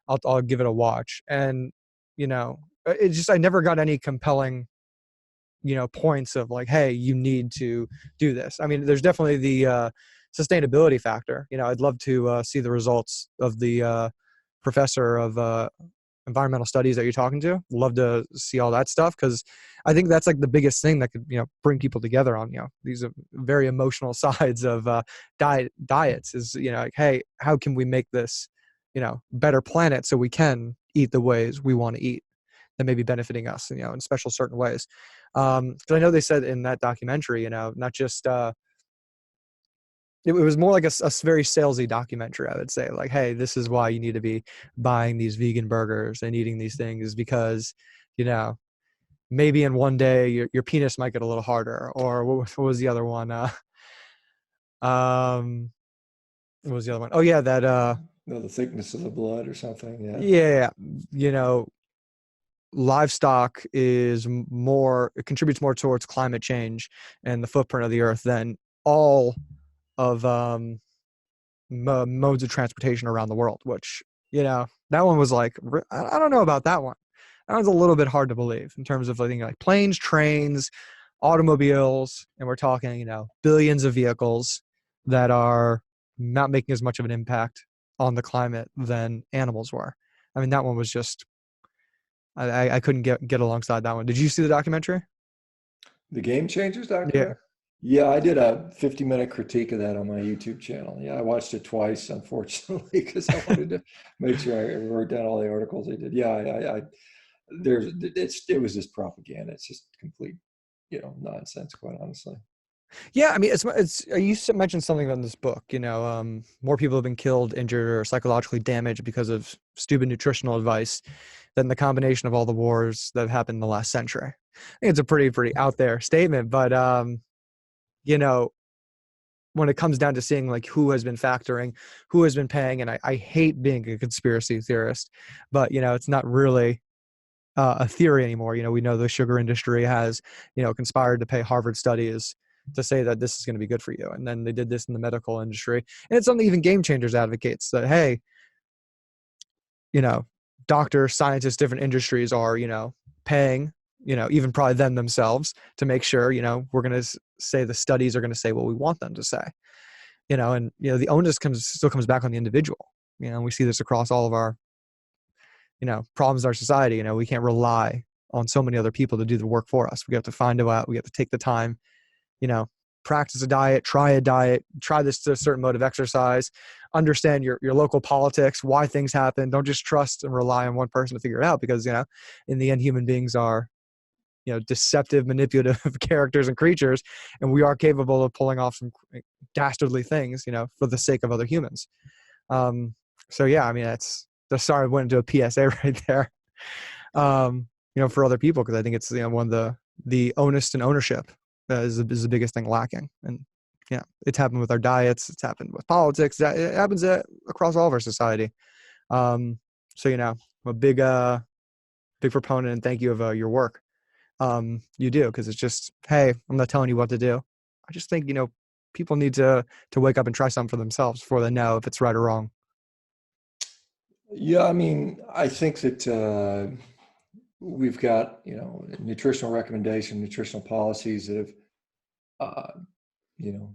I'll give it a watch. And, it's just, I never got any compelling, points of like, hey, you need to do this. I mean, there's definitely the sustainability factor. I'd love to see the results of the professor of environmental studies that you're talking to. Love to see all that stuff, because I think that's like the biggest thing that could bring people together on these very emotional sides of diets is like, hey, how can we make this better planet so we can eat the ways we want to eat that may be benefiting us in special certain ways. Because I know they said in that documentary, not just it was more like a very salesy documentary, I would say. Like, hey, this is why you need to be buying these vegan burgers and eating these things, because, maybe in one day your penis might get a little harder. Or what was the other one? Um, what was the other one? Oh yeah, that No, the thickness of the blood or something. Yeah. yeah, you know, livestock it contributes more towards climate change and the footprint of the earth than all of modes of transportation around the world, which, that one was like, I don't know about that one. That one's a little bit hard to believe in terms of, I think, like planes, trains, automobiles, and we're talking, billions of vehicles that are not making as much of an impact on the climate than animals were. I mean, that one was just, I couldn't get alongside that one. Did you see the documentary? The Game Changers Yeah. documentary? Yeah, I did a 50-minute critique of that on my YouTube channel. Yeah, I watched it twice, unfortunately, because I wanted to make sure I wrote down all the articles they did. Yeah, it was just propaganda. It's just complete, nonsense, quite honestly. Yeah, I mean, you mentioned something in this book. More people have been killed, injured, or psychologically damaged because of stupid nutritional advice than the combination of all the wars that have happened in the last century. I think it's a pretty out there statement, but you know, when it comes down to seeing like who has been factoring, who has been paying, and I hate being a conspiracy theorist, but it's not really a theory anymore. We know the sugar industry has, conspired to pay Harvard studies to say that this is going to be good for you. And then they did this in the medical industry. And it's something even Game Changers advocates that, hey, doctors, scientists, different industries are, paying, even probably them themselves to make sure, we're going to say the studies are going to say what we want them to say, and, the onus still comes back on the individual. We see this across all of our, problems in our society. We can't rely on so many other people to do the work for us. We have to find out, we have to take the time, practice a diet, try this to a certain mode of exercise, understand your local politics, why things happen. Don't just trust and rely on one person to figure it out, because, in the end, human beings are, deceptive, manipulative characters and creatures, and we are capable of pulling off some dastardly things, for the sake of other humans. So yeah, I mean, sorry, I went into a PSA right there, for other people, because I think it's, one of the onus and ownership is the biggest thing lacking. And yeah, it's happened with our diets, it's happened with politics, it happens across all of our society. So I'm a big proponent and thank you of your work. You do, because it's just, hey, I'm not telling you what to do. I just think people need to wake up and try something for themselves before they know if it's right or wrong. Yeah, I mean, I think that we've got, nutritional recommendation, nutritional policies that have,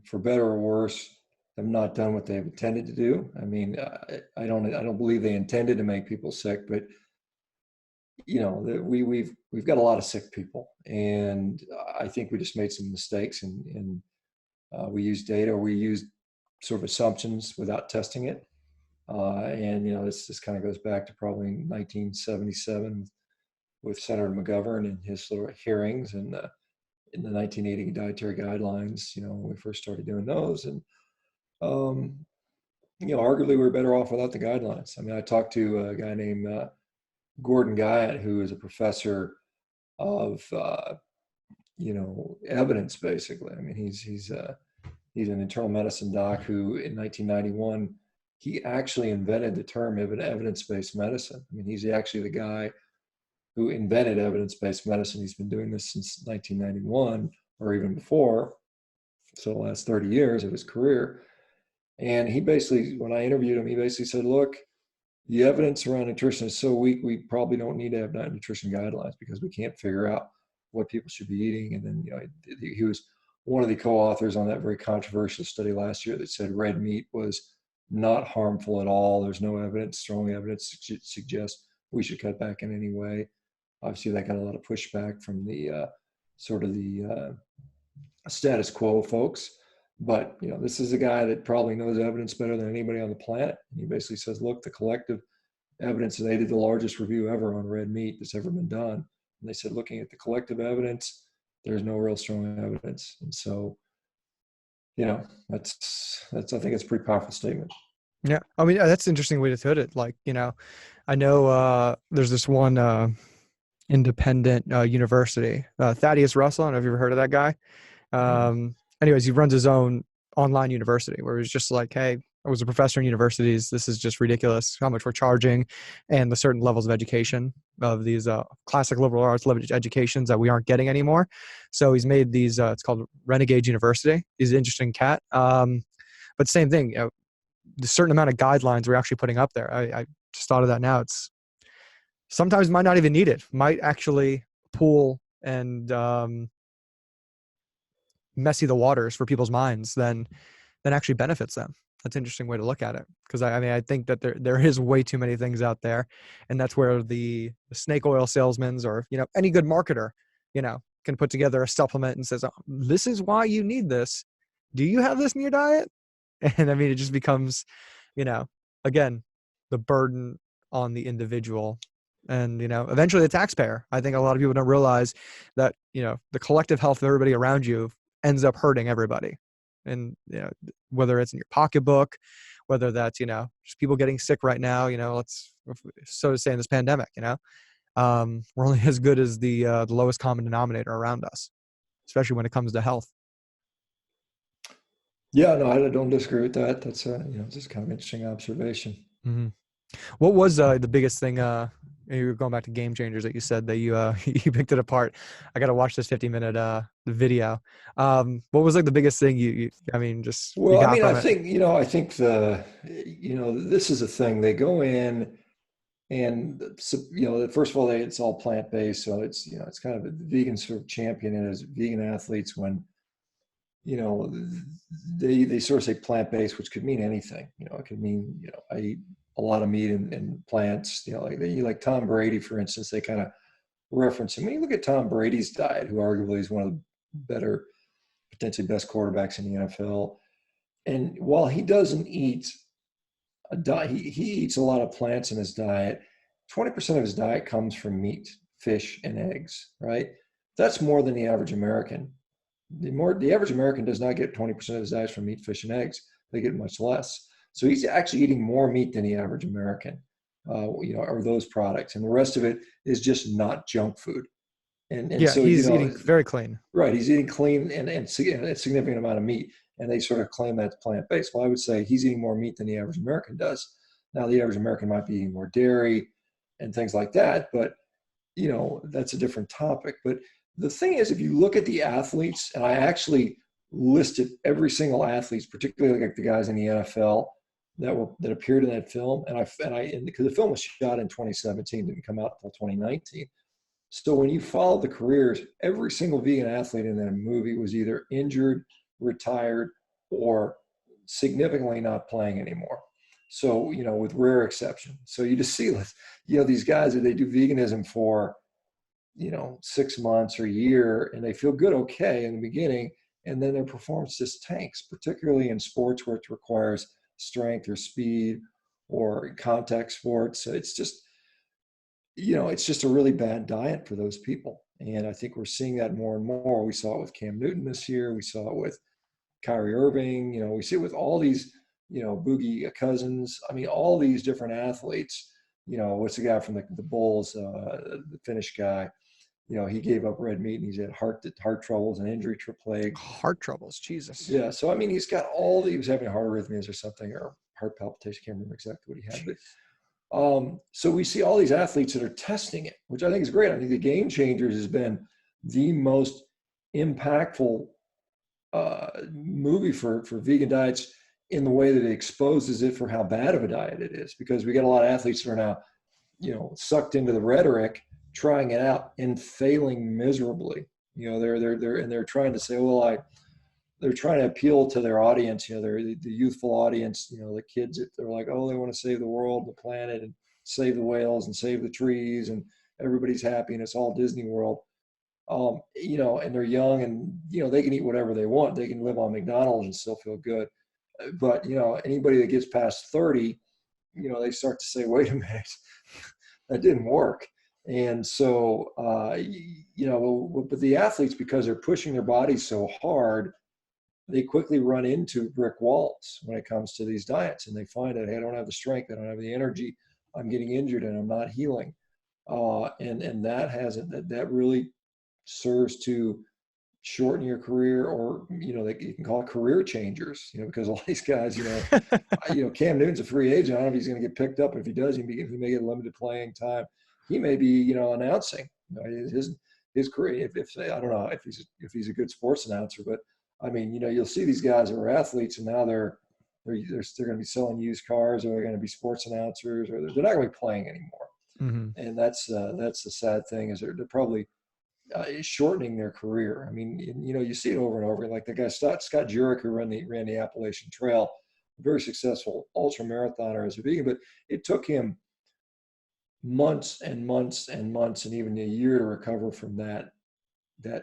for better or worse, have not done what they've intended to do. I mean, I don't believe they intended to make people sick, but we've got a lot of sick people, and I think we just made some mistakes in We use data, we use sort of assumptions without testing it. And, this kind of goes back to probably 1977 with Senator McGovern and his sort of hearings, and in the 1980 dietary guidelines, when we first started doing those. And, arguably we were better off without the guidelines. I mean, I talked to a guy named Gordon Guyatt, who is a professor of, evidence, basically. I mean, he's an internal medicine doc who in 1991, he actually invented the term evidence-based medicine. I mean, he's actually the guy who invented evidence-based medicine. He's been doing this since 1991 or even before, so the last 30 years of his career. And he basically, when I interviewed him, he basically said, look, the evidence around nutrition is so weak, we probably don't need to have nutrition guidelines because we can't figure out what people should be eating. And then, he was one of the co-authors on that very controversial study last year that said red meat was not harmful at all. There's no evidence, strong evidence to suggest we should cut back in any way. Obviously, that got a lot of pushback from the sort of the status quo folks. But, this is a guy that probably knows evidence better than anybody on the planet. And he basically says, look, the collective evidence, and they did the largest review ever on red meat that's ever been done. And they said, looking at the collective evidence, there's no real strong evidence. And so, that's I think it's a pretty powerful statement. Yeah. I mean, that's an interesting way to put it. Like, I know there's this one independent university, Thaddeus Russell. I don't know if you've ever heard of that guy. Anyways, he runs his own online university where he's just like, hey, I was a professor in universities. This is just ridiculous how much we're charging and the certain levels of education of these classic liberal arts educations that we aren't getting anymore. So he's made these, it's called Renegade University. He's an interesting cat. But same thing, the certain amount of guidelines we're actually putting up there. I just thought of that now. It's sometimes might not even need it, might actually pool and messy the waters for people's minds than actually benefits them. That's an interesting way to look at it. Because I think that there is way too many things out there. And that's where the snake oil salesmen or, any good marketer, can put together a supplement and says, oh, this is why you need this. Do you have this in your diet? And it just becomes, again, the burden on the individual and, eventually the taxpayer. I think a lot of people don't realize that, the collective health of everybody around you ends up hurting everybody. And, whether it's in your pocketbook, whether that's, just people getting sick right now, let's so to say in this pandemic, we're only as good as the lowest common denominator around us, especially when it comes to health. Yeah, no, I don't disagree with that. That's just kind of an interesting observation. Mm-hmm. What was the biggest thing? You were going back to Game Changers that you said that you you picked it apart. I got to watch this 50-minute video. What was like the biggest thing you just well, you got from I think this is a thing. They go in and first of all, it's all plant based, so it's it's kind of a vegan sort of champion as vegan athletes when they sort of say plant based, which could mean anything. It could mean I eat a lot of meat and plants. Like Tom Brady, for instance, they kind of reference him. When you look at Tom Brady's diet, who arguably is one of the better, potentially best quarterbacks in the NFL, and while he doesn't eat a diet, he eats a lot of plants in his diet. 20% of his diet comes from meat, fish, and eggs. Right? That's more than the average American. The average American does not get 20% of his diet from meat, fish, and eggs. They get much less. So he's actually eating more meat than the average American, or those products. And the rest of it is just not junk food. And so, he's eating very clean. Right. He's eating clean and a significant amount of meat. And they sort of claim that's plant-based. Well, I would say he's eating more meat than the average American does. Now, the average American might be eating more dairy and things like that. But, that's a different topic. But the thing is, if you look at the athletes, and I actually listed every single athlete, particularly like the guys in the NFL that appeared in that film, and because the film was shot in 2017, didn't come out until 2019. So when you follow the careers, every single vegan athlete in that movie was either injured, retired, or significantly not playing anymore. So, with rare exception. So you just see, these guys that they do veganism for, 6 months or a year, and they feel good, okay, in the beginning, and then their performance just tanks, particularly in sports where it requires strength or speed or contact sports. So it's just, it's just a really bad diet for those people. And I think we're seeing that more and more. We saw it with Cam Newton this year. We saw it with Kyrie Irving. We see it with all these, Boogie Cousins. I mean, all these different athletes. What's the guy from the Bulls, the Finnish guy? He gave up red meat and he's had heart troubles and injury plague. Heart troubles, Jesus. Yeah. So, I mean, he was having heart arrhythmias or something, or heart palpitation. Can't remember exactly what he had. But so we see all these athletes that are testing it, which I think is great. I think the Game Changers has been the most impactful movie for vegan diets in the way that it exposes it for how bad of a diet it is, because we get a lot of athletes that are now, sucked into the rhetoric, trying it out and failing miserably. They're trying to say, well, they're trying to appeal to their audience, the youthful audience, the kids that they're like, oh, they want to save the world, the planet, and save the whales and save the trees, and everybody's happy and it's all Disney World. And they're young and, they can eat whatever they want. They can live on McDonald's and still feel good. But, anybody that gets past 30, they start to say, wait a minute, that didn't work. And so, but the athletes, because they're pushing their bodies so hard, they quickly run into brick walls when it comes to these diets. And they find that, hey, I don't have the strength, I don't have the energy, I'm getting injured and I'm not healing. And that really serves to shorten your career, or you can call it career changers, because all these guys, Cam Newton's a free agent. I don't know if he's going to get picked up. If he does, he may get limited playing time. He may be announcing his career. If I don't know if he's a good sports announcer, but I mean, you'll see these guys who are athletes and now they're going to be selling used cars, or they're going to be sports announcers, or they're not going to be playing anymore. Mm-hmm. And that's the sad thing, is they're probably shortening their career. I mean, you see it over and over. Like the guy Scott Jurek, who ran the Appalachian Trail, very successful ultra marathoner as a vegan, but it took him months and months and months, and even a year to recover from that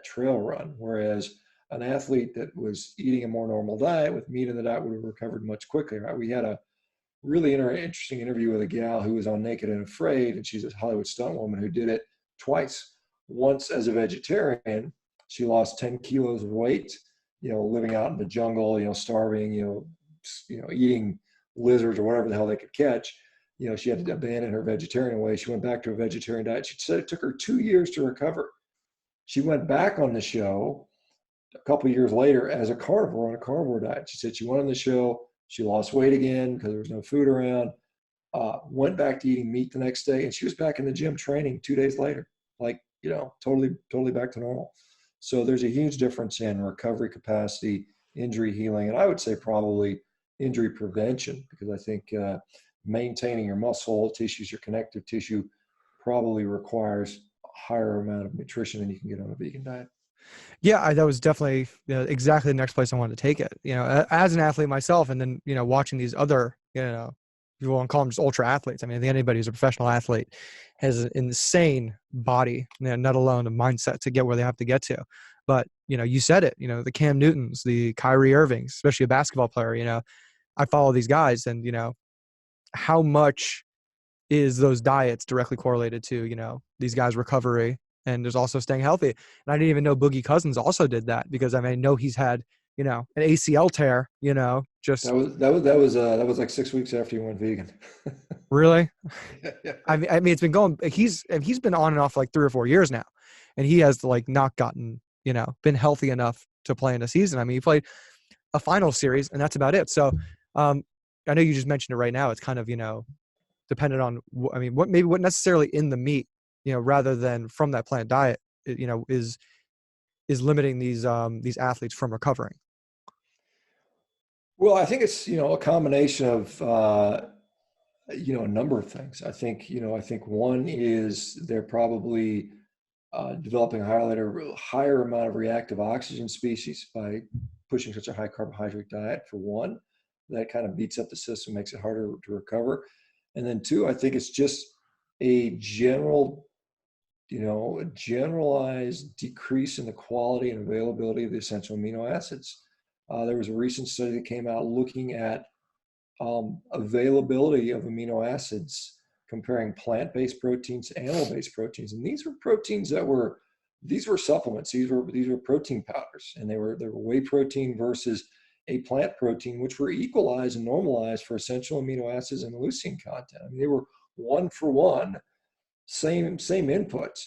trail run. Whereas an athlete that was eating a more normal diet with meat in the diet would have recovered much quicker. Right? We had a really interesting interview with a gal who was on Naked and Afraid, and she's a Hollywood stunt woman who did it twice. Once as a vegetarian, she lost 10 kilos of weight, living out in the jungle, starving, eating lizards or whatever the hell they could catch. She had to abandon her vegetarian way. She went back to a vegetarian diet. She said it took her 2 years to recover. She went back on the show a couple of years later as a carnivore on a carnivore diet. She said she went on the show. She lost weight again because there was no food around. Went back to eating meat the next day, and she was back in the gym training 2 days later. Like, totally back to normal. So there's a huge difference in recovery capacity, injury healing, and I would say probably injury prevention, because I think maintaining your muscle tissues, your connective tissue, probably requires a higher amount of nutrition than you can get on a vegan diet. Yeah, that was definitely exactly the next place I wanted to take it. As an athlete myself, and then watching these other, if you want to call them just ultra athletes. I mean, I think anybody who's a professional athlete has an insane body, not alone a mindset to get where they have to get to. But you said it. The Cam Newtons, the Kyrie Irvings, especially a basketball player. I follow these guys, and how much is those diets directly correlated to these guys' recovery. And there's also staying healthy. And I didn't even know Boogie Cousins also did that, because I know he's had, an ACL tear, just that was like 6 weeks after he went vegan. Really? Yeah. I mean, it's been going, he's been on and off like 3 or 4 years now, and he has not gotten, been healthy enough to play in a season. I mean, he played a final series and that's about it. So, I know you just mentioned it right now. It's kind of, dependent on, what necessarily in the meat, rather than from that plant diet, is limiting these athletes from recovering. Well, I think it's, a combination of, a number of things. I think one is they're probably developing a higher amount of reactive oxygen species by pushing such a high carbohydrate diet, for one. That kind of beats up the system, makes it harder to recover. And then two, I think it's just a general a generalized decrease in the quality and availability of the essential amino acids. There was a recent study that came out looking at availability of amino acids, comparing plant-based proteins to animal-based proteins. And these were proteins these were supplements. These were protein powders, and they were whey protein versus a plant protein, which were equalized and normalized for essential amino acids and leucine content. I mean, they were one for one, same inputs,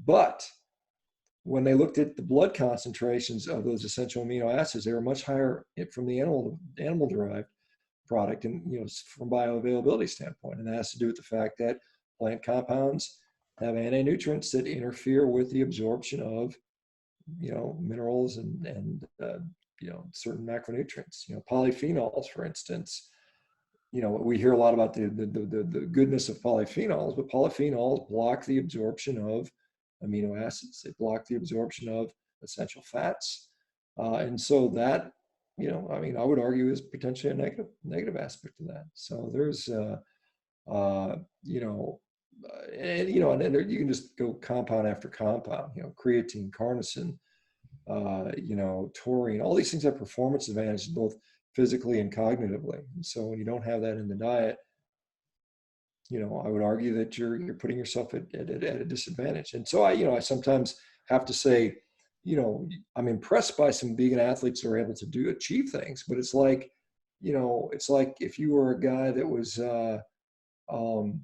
but when they looked at the blood concentrations of those essential amino acids, they were much higher from the animal derived product, and from bioavailability standpoint. And that has to do with the fact that plant compounds have anti-nutrients that interfere with the absorption of minerals and certain macronutrients. Polyphenols, for instance. We hear a lot about the goodness of polyphenols, but polyphenols block the absorption of amino acids. They block the absorption of essential fats, and so that, I would argue, is potentially a negative aspect of that. So there's, and then you can just go compound after compound. Creatine, carnosine, taurine. All these things have performance advantages, both physically and cognitively. And so when you don't have that in the diet, I would argue that you're putting yourself at a disadvantage. And so I sometimes have to say, I'm impressed by some vegan athletes that are able to achieve things, but it's like if you were a guy that was, going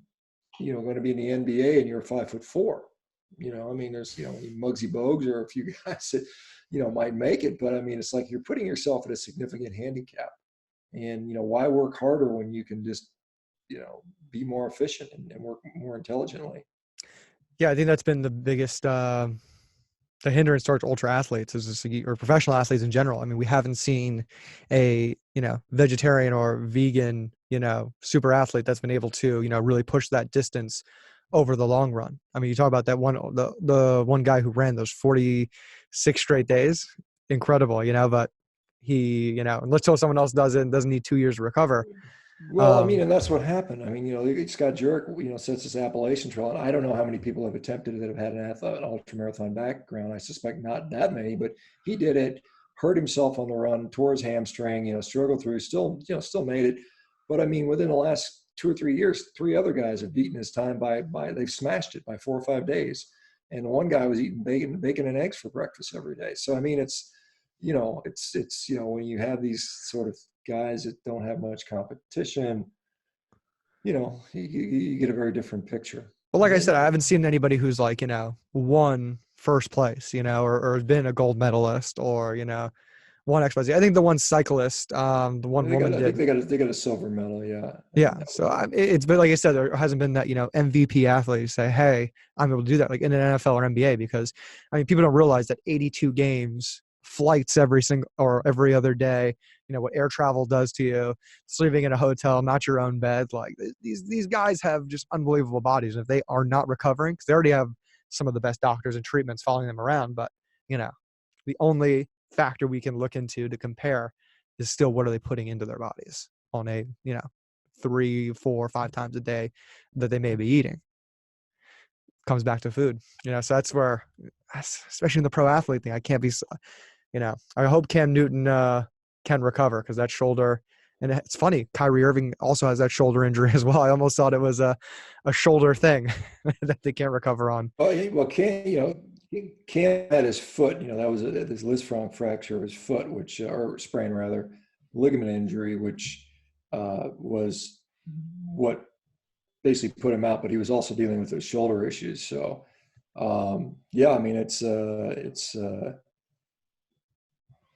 to be in the NBA and you're 5'4". There's Muggsy Bogues or a few guys that might make it, but I mean, it's like you're putting yourself at a significant handicap. And why work harder when you can just be more efficient and work more intelligently? Yeah, I think that's been the biggest the hindrance towards ultra athletes or professional athletes in general. I mean, we haven't seen a vegetarian or vegan super athlete that's been able to really push that distance over the long run. I mean, you talk about that the one guy who ran those 46 straight days, incredible, but he until someone else does it and doesn't need 2 years to recover. Well, I mean, and that's what happened. I mean, Scott Jurek, sets this Appalachian Trail, and I don't know how many people have attempted it that have had an ultra marathon background. I suspect not that many, but he did it, hurt himself on the run, tore his hamstring, struggled through, still made it. But I mean, within the last 2 or 3 years, 3 other guys have beaten his time by they've smashed it by 4 or 5 days. And the one guy was eating bacon and eggs for breakfast every day. So I mean, it's when you have these sort of guys that don't have much competition, you get a very different picture. But like I said, I haven't seen anybody who's like, won first place, or been a gold medalist or, won XYZ. I think the one cyclist, the one woman I did. think they got a silver medal. Yeah. Yeah. So it's been, like I said, there hasn't been that, MVP athlete say, hey, I'm able to do that, like in an NFL or NBA, because I mean, people don't realize that 82 games, flights every other day, what air travel does to you, sleeping in a hotel, not your own bed. Like these guys have just unbelievable bodies. And if they are not recovering, because they already have some of the best doctors and treatments following them around, but the only factor we can look into to compare is still what are they putting into their bodies on a 3, 4, 5 times a day that they may be eating. Comes back to food, so that's where, especially in the pro athlete thing, I can't be, I hope Cam Newton can recover, because that shoulder, and it's funny, Kyrie Irving also has that shoulder injury as well. I almost thought it was a shoulder thing that they can't recover on. Oh, well, Cam had his foot, that was this Lisfranc fracture of his foot, which, or sprain rather, ligament injury, which was what basically put him out, but he was also dealing with those shoulder issues. So, yeah, I mean, it's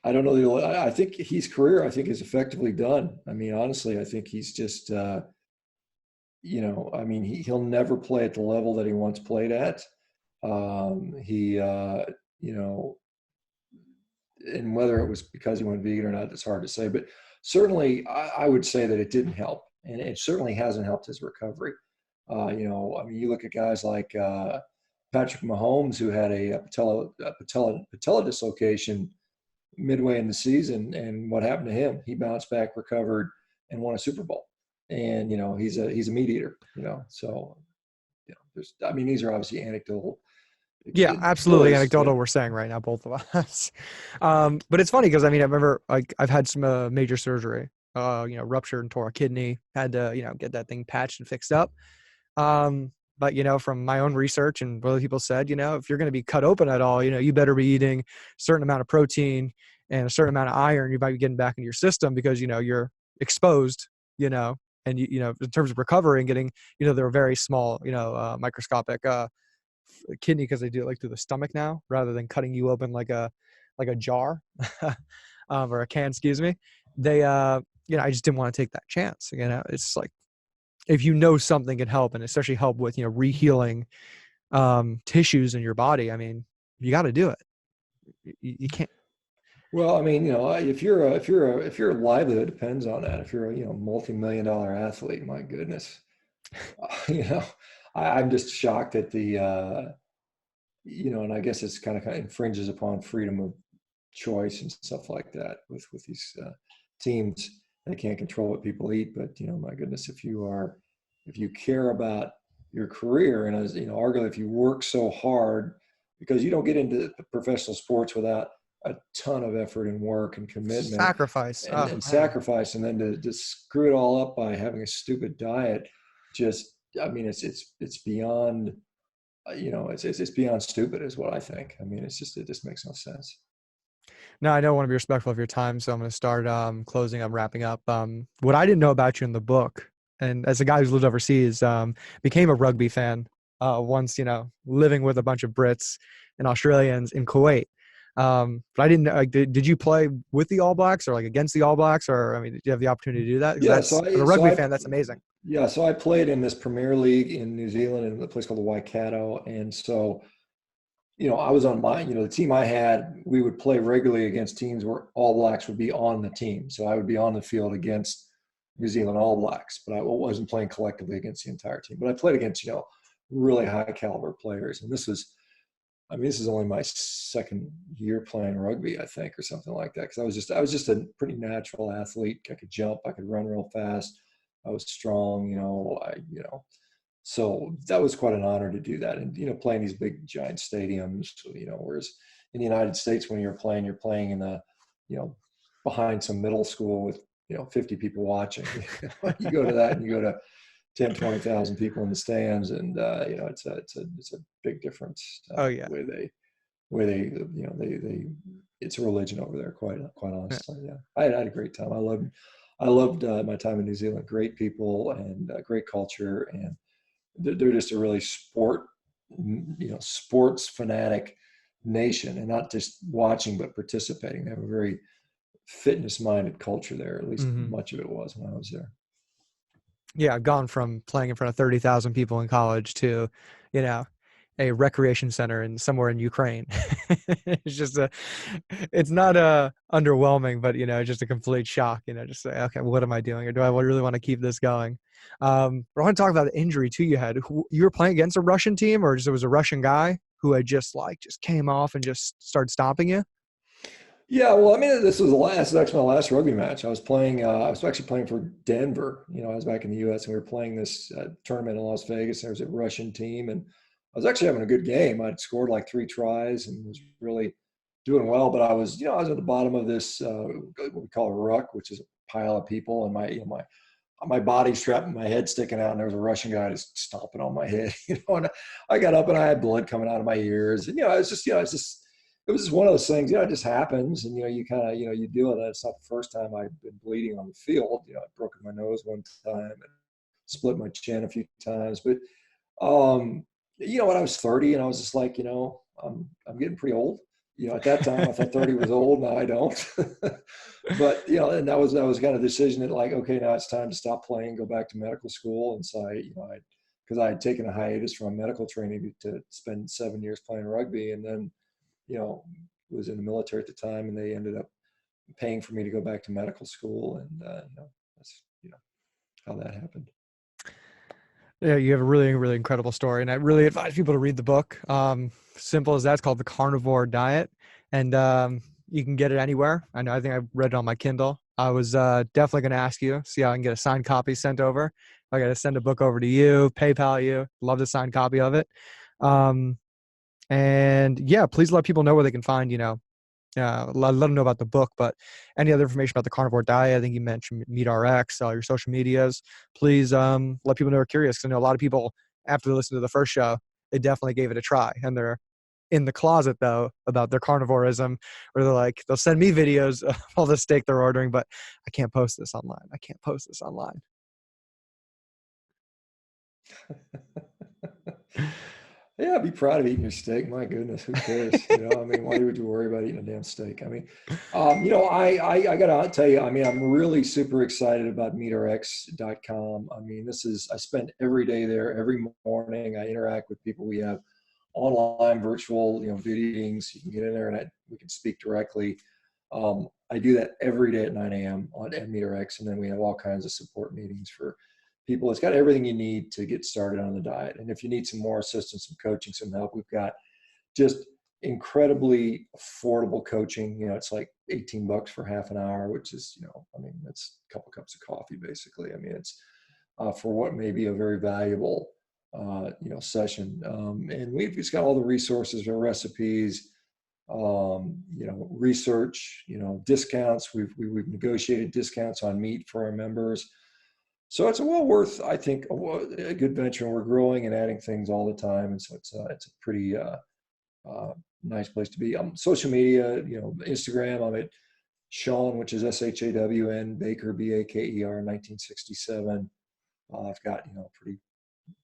I don't know. I think his career, I think, is effectively done. I mean, honestly, I think he's just, I mean, he'll never play at the level that he once played at. And whether it was because he went vegan or not, it's hard to say. But certainly, I would say that it didn't help, and it certainly hasn't helped his recovery. I mean, you look at guys like Patrick Mahomes, who had a patella dislocation midway in the season, and what happened to him? He bounced back, recovered, and won a Super Bowl. And he's a meat eater. So I mean, these are obviously anecdotal Yeah, It absolutely really is. Yeah. anecdotal. We're saying right now, both of us. But it's funny because I mean, I remember like I've had some major surgery, ruptured and tore a kidney, had to, get that thing patched and fixed up. But from my own research and what other people said, if you're going to be cut open at all, you better be eating a certain amount of protein and a certain amount of iron. You might be getting back into your system because, you're exposed, and in terms of recovery and getting, they're very small, microscopic, kidney, because they do it like through the stomach now rather than cutting you open like a jar or a can, excuse me. They I just didn't want to take that chance. It's like if something can help, and especially help with rehealing tissues in your body, I mean, you got to do it. You can't. Well, I mean, if your livelihood depends on that, if you're a multi-million-dollar athlete, my goodness, you know, I'm just shocked at the and I guess it's kind of infringes upon freedom of choice and stuff like that with these teams. They can't control what people eat, but my goodness, if you care about your career, and as arguably if you work so hard, because you don't get into professional sports without a ton of effort and work and commitment Sacrifice. Oh and man. sacrifice, and then to screw it all up by having a stupid diet, just I mean it's beyond it's beyond stupid is what I think. I mean, it just makes no sense. No, I don't want to be respectful of your time, so I'm going to start closing up, wrapping up. What I didn't know about you in the book, and as a guy who's lived overseas, became a rugby fan once, living with a bunch of Brits and Australians in Kuwait. But I didn't know, like, did you play with the All Blacks or like against the All Blacks, or I mean, did you have the opportunity to do that? Because Yeah, that's, as a rugby fan, that's amazing. so I played in this Premier League in New Zealand in a place called the Waikato, and so I was on the team I had. We would play regularly against teams where All Blacks would be on the team, so I would be on the field against New Zealand All Blacks, but I wasn't playing collectively against the entire team. But I played against really high caliber players, and this is only my second year playing rugby, I think, or something like that. Because I was just a pretty natural athlete. I could jump, I could run real fast. I was strong, so that was quite an honor to do that. And playing these big giant stadiums, whereas in the United States, when you're playing in the, you know, behind some middle school with 50 people watching. You go to that and you go to 10, 20,000 people in the stands, and it's a big difference Oh yeah. where they they it's a religion over there, quite Yeah. honestly. Yeah, I had a great time. I loved my time in New Zealand. Great people and great culture, and they're just a really sports fanatic nation, and not just watching but participating. They have a very fitness minded culture there. At least Hmm. much of it was when I was there. Yeah, I've gone from playing in front of 30,000 people in college to, you know, a recreation center in somewhere in Ukraine. It's just it's not underwhelming, but just a complete shock. Just say, okay, what am I doing, or do I really want to keep this going? But I want to talk about the injury too. You had, you were playing against a Russian team, or just it was a Russian guy who had just came off and just started stomping you. Yeah, well, I mean, this is actually my last rugby match. I was playing. I was actually playing for Denver. I was back in the U.S. and we were playing this tournament in Las Vegas. There was a Russian team, and I was actually having a good game. I'd scored like 3 tries and was really doing well. But I was at the bottom of this what we call a ruck, which is a pile of people, and my body strapped and my head sticking out, and there was a Russian guy just stomping on my head. And I got up and I had blood coming out of my ears, and it was just one of those things. It just happens, and you kind of you deal with it. It's not the first time I've been bleeding on the field. I've broken my nose one time and split my chin a few times, but um, when I was 30, and I was just like, I'm getting pretty old. At that time I thought 30 was old. Now I don't. But and that was kind of the decision that, like, okay, now it's time to stop playing, go back to medical school. And so because I had taken a hiatus from medical training to spend 7 years playing rugby, and then you know was in the military at the time, and they ended up paying for me to go back to medical school, and that's how that happened. Yeah, you have a really, really incredible story, and I really advise people to read the book. Simple as that. It's called The Carnivore Diet, and you can get it anywhere. I know. I think I read it on my Kindle. I was definitely going to ask you, see how I can get a signed copy sent over. I got to send a book over to you, PayPal you. Love the signed copy of it. Um, And yeah, please let people know where they can find, let them know about the book, but any other information about the carnivore diet. I think you mentioned MeatRx, your social medias. Please let people know who are curious, because I know a lot of people, after they listen to the first show, they definitely gave it a try, and they're in the closet though about their carnivorism, or they're like, they'll send me videos of all the steak they're ordering, but I can't post this online. I can't post this online. Yeah, be proud of eating your steak. My goodness, who cares? You know, I mean, why would you worry about eating a damn steak? I mean, you know, I gotta tell you, I mean, I'm really super excited about meatrx.com. I mean, I spend every day there, every morning. I interact with people. We have online, virtual, you know, video meetings. You can get in there and we can speak directly. I do that every day at 9 a.m. at meatrx, and then we have all kinds of support meetings for people. It's got everything you need to get started on the diet. And if you need some more assistance, some coaching, some help, we've got just incredibly affordable coaching. You know, it's like $18 for half an hour, which is, you know, I mean, that's a couple cups of coffee, basically. I mean, it's for what may be a very valuable, you know, session. And we've just got all the resources, our recipes, you know, research, you know, discounts. We've negotiated discounts on meat for our members. So it's well worth, I think, a good venture. And we're growing and adding things all the time, and so it's a pretty nice place to be. Social media, you know, Instagram. I'm at Shawn, which is SHAWN Baker BAKER 1967. I've got, you know, pretty,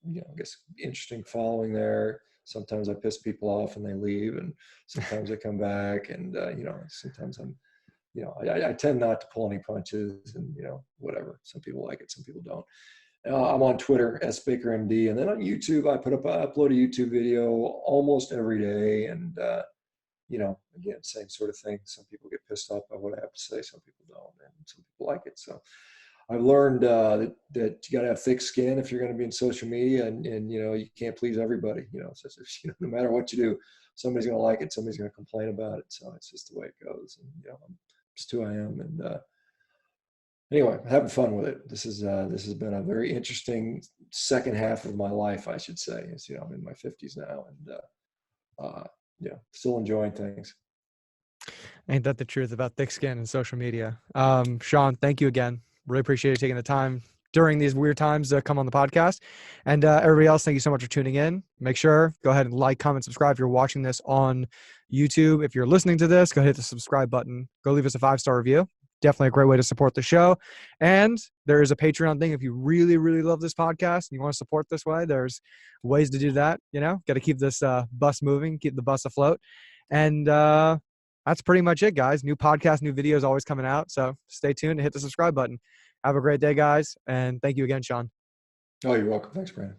you know, I guess interesting following there. Sometimes I piss people off and they leave, and sometimes they come back, and you know, sometimes you know, I tend not to pull any punches, and you know, whatever. Some people like it, some people don't. I'm on Twitter, SBakerMD, and then on YouTube, I upload a YouTube video almost every day, and you know, again, same sort of thing. Some people get pissed off by what I have to say, some people don't, and some people like it. So I've learned that you got to have thick skin if you're going to be in social media, and you know, you can't please everybody. You know, so you know, no matter what you do, somebody's going to like it, somebody's going to complain about it. So it's just the way it goes, and you know, I'm just who I am, and anyway, I'm having fun with it. This has been a very interesting second half of my life, I should say. As you know, I'm in my 50s now, and yeah, still enjoying things. Ain't that the truth about thick skin and social media? Shawn, thank you again. Really appreciate you taking the time during these weird times to come on the podcast. And everybody else, thank you so much for tuning in. Make sure, go ahead and like, comment, subscribe if you're watching this on YouTube. If you're listening to this, go ahead and hit the subscribe button. Go leave us a 5-star review. Definitely a great way to support the show. And there is a Patreon thing. If you really, really love this podcast and you want to support this way, there's ways to do that. You know, got to keep this bus moving, keep the bus afloat. And that's pretty much it, guys. New podcast, new videos always coming out. So stay tuned and hit the subscribe button. Have a great day, guys. And thank you again, Shawn. Oh, you're welcome. Thanks, Brandon.